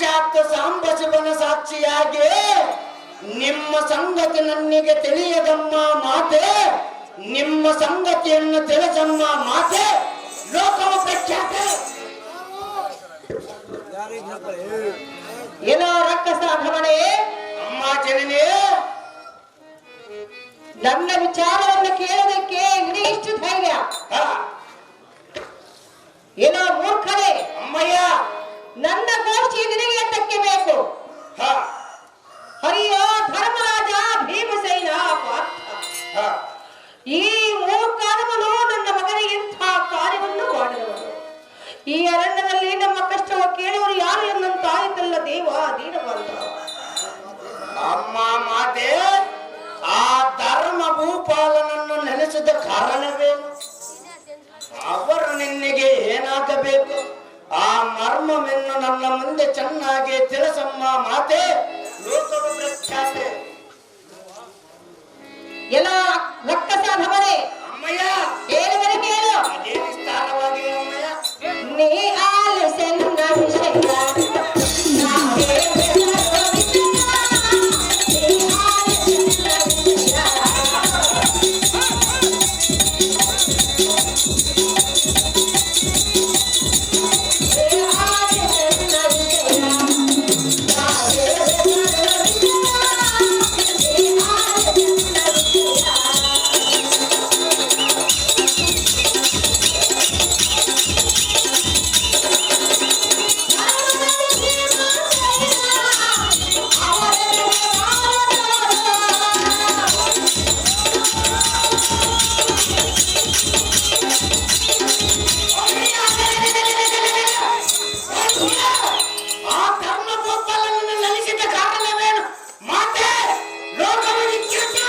ಸಾಕ್ಷಾತ್ ಸಾಂಬಶಿವನ ಸಾಕ್ಷಿಯಾಗಿ ನಿಮ್ಮ ಸಂಗತಿ ನನಗೆ ತಿಳಿಯದಮ್ಮ ಮಾತೆ, ನಿಮ್ಮ ಸಂಗತಿಯನ್ನು ತಿಳಿಸಮ್ಮ ಮಾತೆ, ಲೋಕವ ಪ್ರಖ್ಯಾತೆ. ಏನೋ ರಕ್ಕಸ ಭ್ರಮಣೆ, ಅಮ್ಮ ಜನನಿ, ನನ್ನ ವಿಚಾರವನ್ನು ಕೇಳೋದಕ್ಕೆ ನಿನಗೆ ಇಷ್ಟು ಧೈರ್ಯ? ಹಾ, ಏನೋ ಮೂರ್ಖರೇ, ಅಮ್ಮಯ್ಯ, ನನ್ನ ಗೋಷ್ಠಿ ನಿನಗೆ ಎತ್ತಕ್ಕೆ ಬೇಕು. ಹಾ, ಹರಿಯೋ ಧರ್ಮರಾಜ ಭೀಮಸೇನ ಪಾರ್ಥ, ಹಾ, ಈ ಮೂರ್ಖಾದವನು ನನ್ನ ಮಗನಿಗೆ ಇಂಥ ಕಾರ್ಯವನ್ನು ಮಾಡಿದವನು. ಈ ಅರಣ್ಯದಲ್ಲಿ ನಮ್ಮ ಕಷ್ಟವ ಕೇಳುವರು ಯಾರು ಎನ್ನುವಂತಾಯಿತಲ್ಲ ದೇವ ದೀನಬಂಧ. ಅಮ್ಮ ಮಾತೆ, ಆ ಧರ್ಮ ಭೂಪಾಲನನ್ನು ನೆನೆಸಿದ ಕಾರಣವೇನು? ಅವರು ನಿನ್ನೆಗೆ ಏನಾಗಬೇಕು? ಆ ಮರ್ಮವನ್ನು ನನ್ನ ಮುಂದೆ ಚೆನ್ನಾಗಿ ತಿಳಿಸಮ್ಮ ಮಾತೆ, ಲೋಕವ ಪ್ರಖ್ಯಾತೆ. ಎಲ್ಲ ರಕ್ಕಸ ಭವನೆ, ಅಮ್ಮಯ್ಯ, ಹೇಳುವರೆ ಕೇಳು. ಅದೇ ವಿಸ್ತಾರವಾಗಿ ಅಮ್ಮಯ್ಯ. ನೀ ಆಲಿಸೆನ್ನ ವಿಷಯ, ನಾ ಹೇಳುವ ವಿಷಯ, ನೀ ಆಲಿಸೆನ್ನ ವಿಷಯ. ಆ ಧರ್ಮ ಭೂಪಾಲನನ್ನು ನೆನೆಸಿದ ಕಾರಣವೇನು ಮಾತೆ, ಲೋಕವ ವಿಖ್ಯಾತೆ.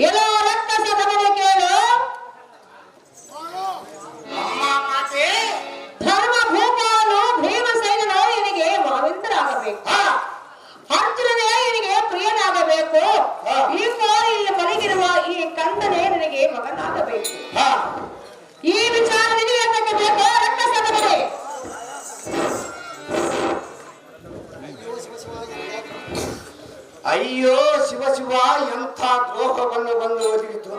ಎಲ್ಲೋ ರಕ್ಕಸ ಭವನೆ ಕೇಳು. ಅಮ್ಮ ಮಾತೆ, ಧರ್ಮ ಭೂಪಾಲು ಭೀಮಸೇನನು ಇವನಿಗೆ ಮಾವಿಂದರಾಗಬೇಕು. ಹಾ, ಅರ್ಜುನನೇ ಇವನಿಗೆ ಪ್ರಿಯನಾಗಬೇಕು. ಈ ಕೋರಿ ಇಲ್ಲಿ ಮಲಗಿರುವ ಈ ಕಂದನೇ ನನಗೆ ಮಗನಾಗಬೇಕು. ಹಾ, ಈ ವಿಚಾರ ನಿನಗೆ ಎತ್ತಕ್ಕೆ ಬೇಕು ರಕ್ಕಸ ಭವನೆ. ಅಯ್ಯೋ ಶಿವ ಶಿವ, ಎಂಥ ದ್ರೋಹವನ್ನು ಬಂದು ಒದಗಿತು.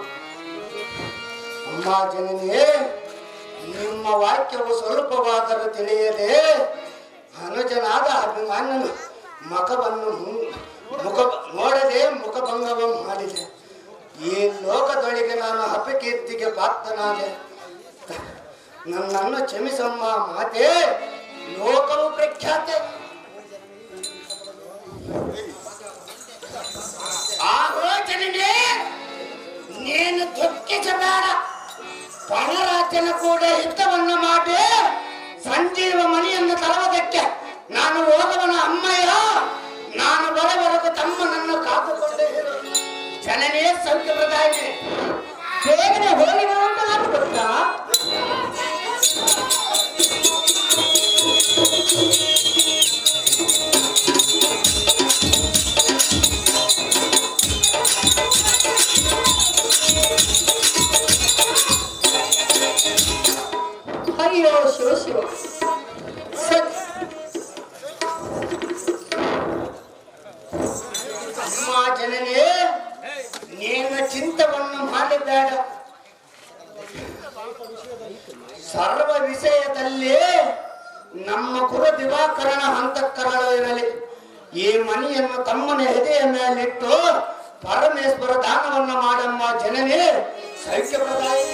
ಅಮ್ಮ ಜನನಿ, ನಿಮ್ಮ ವಾಕ್ಯವು ಸ್ವಲ್ಪವಾದರೂ ತಿಳಿಯದೆ ಅನುಜನಾದ ಅಭಿಮಾನ್ಯನು ನೋಡದೆ ಮುಖಭಂಗವನ್ನು ಮಾಡಿದೆ. ಈ ಲೋಕದೊಳಗೆ ನಾನು ಅಪಕೀರ್ತಿಗೆ ಪಾತ್ರನಾದೆ. ನನ್ನನ್ನು ಕ್ಷಮಿಸಮ್ಮ ಮಾತೆ, ಲೋಕವು ಪ್ರಖ್ಯಾತೆ. ಆಲೋಚನೆಗೆ ನೀನು ದುಃಖಿಸಬೇಡ. ಪಣರಾಜನ ಕೂಡ ಹಿತವನ್ನು ಮಾಡಿ ಸಂಜೀವ ಮಣಿಯನ್ನು ತರುವುದಕ್ಕೆ ನಾನು ಹೋದವನ ಅಮ್ಮಯ್ಯ. ನಾನು ಬರವರೆಗೂ ತಮ್ಮನನ್ನು ಕಾದುಕೊಂಡೇ ಇರು. ಜನನೇ ಸೌಖ್ಯಪ್ರದಾಯಿ. ಬೇಗನೆ ಹೋಗಿ ಬಾ ಅಂತ ನಾನು ಗೊತ್ತಾ? ಅಯ್ಯೋ ಶಿವ ಶಿವ, ಅಮ್ಮ ಜನನೇ, ನೀನು ಚಿಂತವನ್ನು ಮಾಡಬೇಡ. ಸರ್ವ ವಿಷಯದಲ್ಲಿ ನಮ್ಮ ಕುಲ ದಿವಾಕರಣ ಹಂತಕರಣ ಇರಲಿ. ಈ ಮಣಿಯನ್ನು ತಮ್ಮನ ಎದೆಯ ಮೇಲಿಟ್ಟು ಪರಮೇಶ್ವರ ದಾನವನ್ನು ಮಾಡಮ್ಮ ಜನನೇ, ಸೌಖ್ಯಪ್ರದಾಯಿ.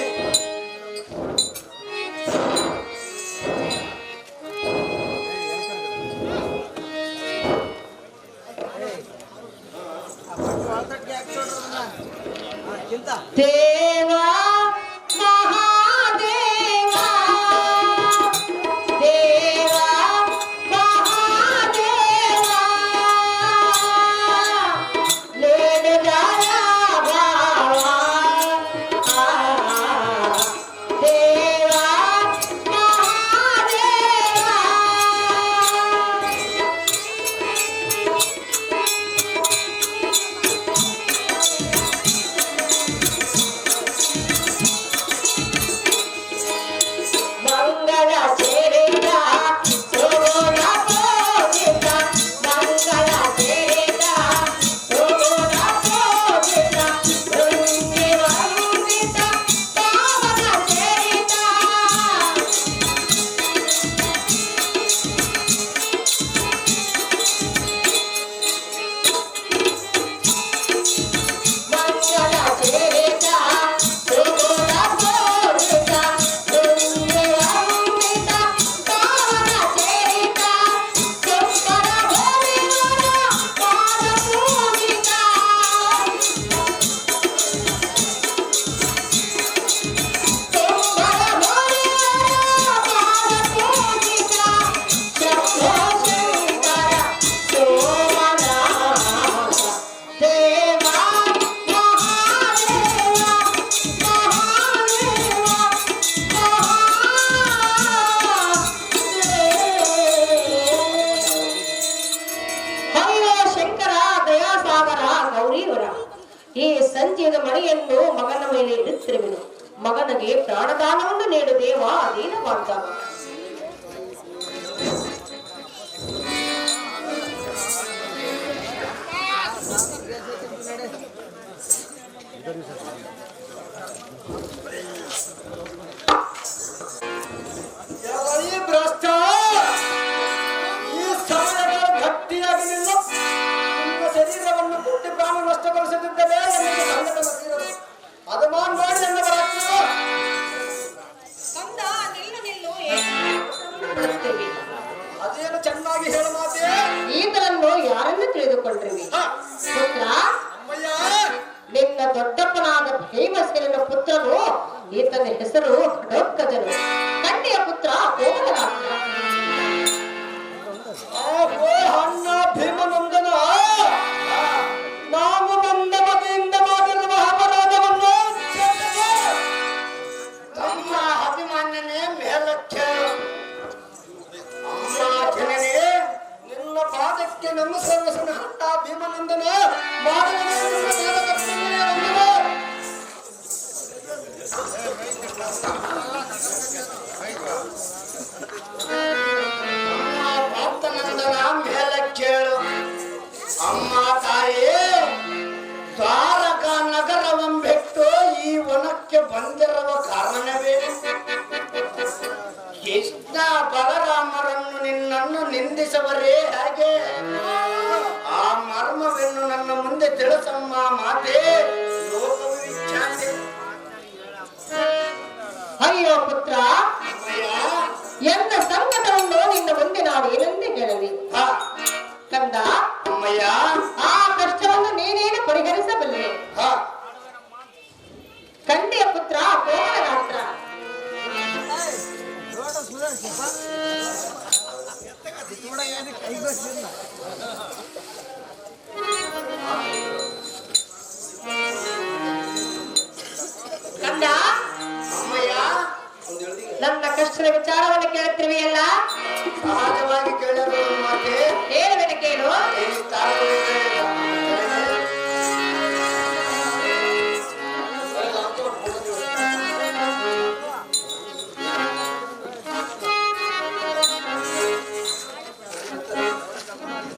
ದೇವಾ ಮಹಾದೇವಾ, ದೇವಾ ಸಂಜೆಯ ಮಳೆಯನ್ನು ಮಗನ ಮೇಲೆ ಇಡುತ್ತಿರುವೆನು. ಮಗನಿಗೆ ಪ್ರಾಣದಾನವನ್ನು ನೀಡು ದೇವ ದೀನವಾದ. ಈ ಭ್ರಷ್ಟ ಈ ಸಮಯದ ಗಟ್ಟಿಯಾಗಿ ನಿಲ್ಲು. ನಿಮ್ಮ ಶರೀರವನ್ನು ಕುಟ್ಟಿ ಪ್ರಾಣ ನಷ್ಟಗೊಳಿಸದಿದ್ದರೆ ನಿಮಗೆ ಸಂಕಟ ಬರುತ್ತಿರುವುದು. ಅದು ಮಾಡಿ ನನ್ನ ಬರಾಕ್ತಿರೋ. ಕಂದ ನಿಲ್ಲು ನಿಲ್ಲು, ಬಿಡುತ್ತೇವೆ. ಅದೇನು ಚೆನ್ನಾಗಿ ಹೇಳ ಮಾತೆ. ಈತನನ್ನು ಯಾರನ್ನು ತಿಳಿದುಕೊಂಡ್ರಿವಿ? ಪುತ್ರ, ಅಮ್ಮಯ್ಯ, ನಿನ್ನ ದೊಡ್ಡಪ್ಪನಾದ ಭೀಮಸೇನನ ಪುತ್ರನು. ಈತನ ಹೆಸರು ಘಟೋತ್ಕಜನು. ಕನ್ಯೆಯ ಪುತ್ರ ಕೋಮಲನಾಥ. ಆಹೋ ಅಣ್ಣ ಭೀಮನಂದನ, ನಾವು ಬಂದ ಬಗೆಯಿಂದ ಮಾಡಿರುವ ಅಪರಾಧವನ್ನು ನಮ್ಮ ಅಭಿಮಾನ್ಯನೇ ಮೇಲಕ್ಕೆ. ಅಮ್ಮ ಜನನೇ, ನಿನ್ನ ಪಾದಕ್ಕೆ ನಮಸ್ಕರಿಸೋಣ. ಹಟ್ಟ ಭೀಮನಂದನ ಭಕ್ತನಂದನ ಮೇಲಕ್ಕೇಳು. ಅಮ್ಮ ತಾಯಿ, ದ್ವಾರಕ ನಗರವೆಂಬಿಟ್ಟು ಈ ವನಕ್ಕೆ ಬಂದಿರುವ ಕಾರಣವೇನು? ಕೃಷ್ಣ ಬಲರಾಮರನ್ನು ನಿನ್ನನ್ನು ನಿಂದಿಸವರೇ ಹಾಗೆ? ಆ ಮರ್ಮವನ್ನು ನನ್ನ ಮುಂದೆ ತಿಳಿಸಮ್ಮ ಮಾತೆ. ಲೋಕವು ವಿಖ್ಯಾತಿ. ಅಯ್ಯೋ ಪುತ್ರ, ಎಂತ ಸಂಕಟವನ್ನು ನಿನ್ನ ಮುಂದೆ ನಾವು ಏನೆಂದೇ ಹೇಳಲಿ? ಕಂದ, ಅಮ್ಮಯ್ಯ, ಆ ಕಷ್ಟವನ್ನು ನೀನೇನು ಪರಿಹರಿಸಬಲ್ಲೆ? ಕಂಡಿಯ ಪುತ್ರ ಕೋಮಲನಾಥ. ಕಂದ, ಅಮ್ಮಯ್ಯ, ನನ್ನ ಕಷ್ಟದ ವಿಚಾರವನ್ನು ಕೇಳುತ್ತಿರುವೆಯಲ್ಲ? ಸಹಜ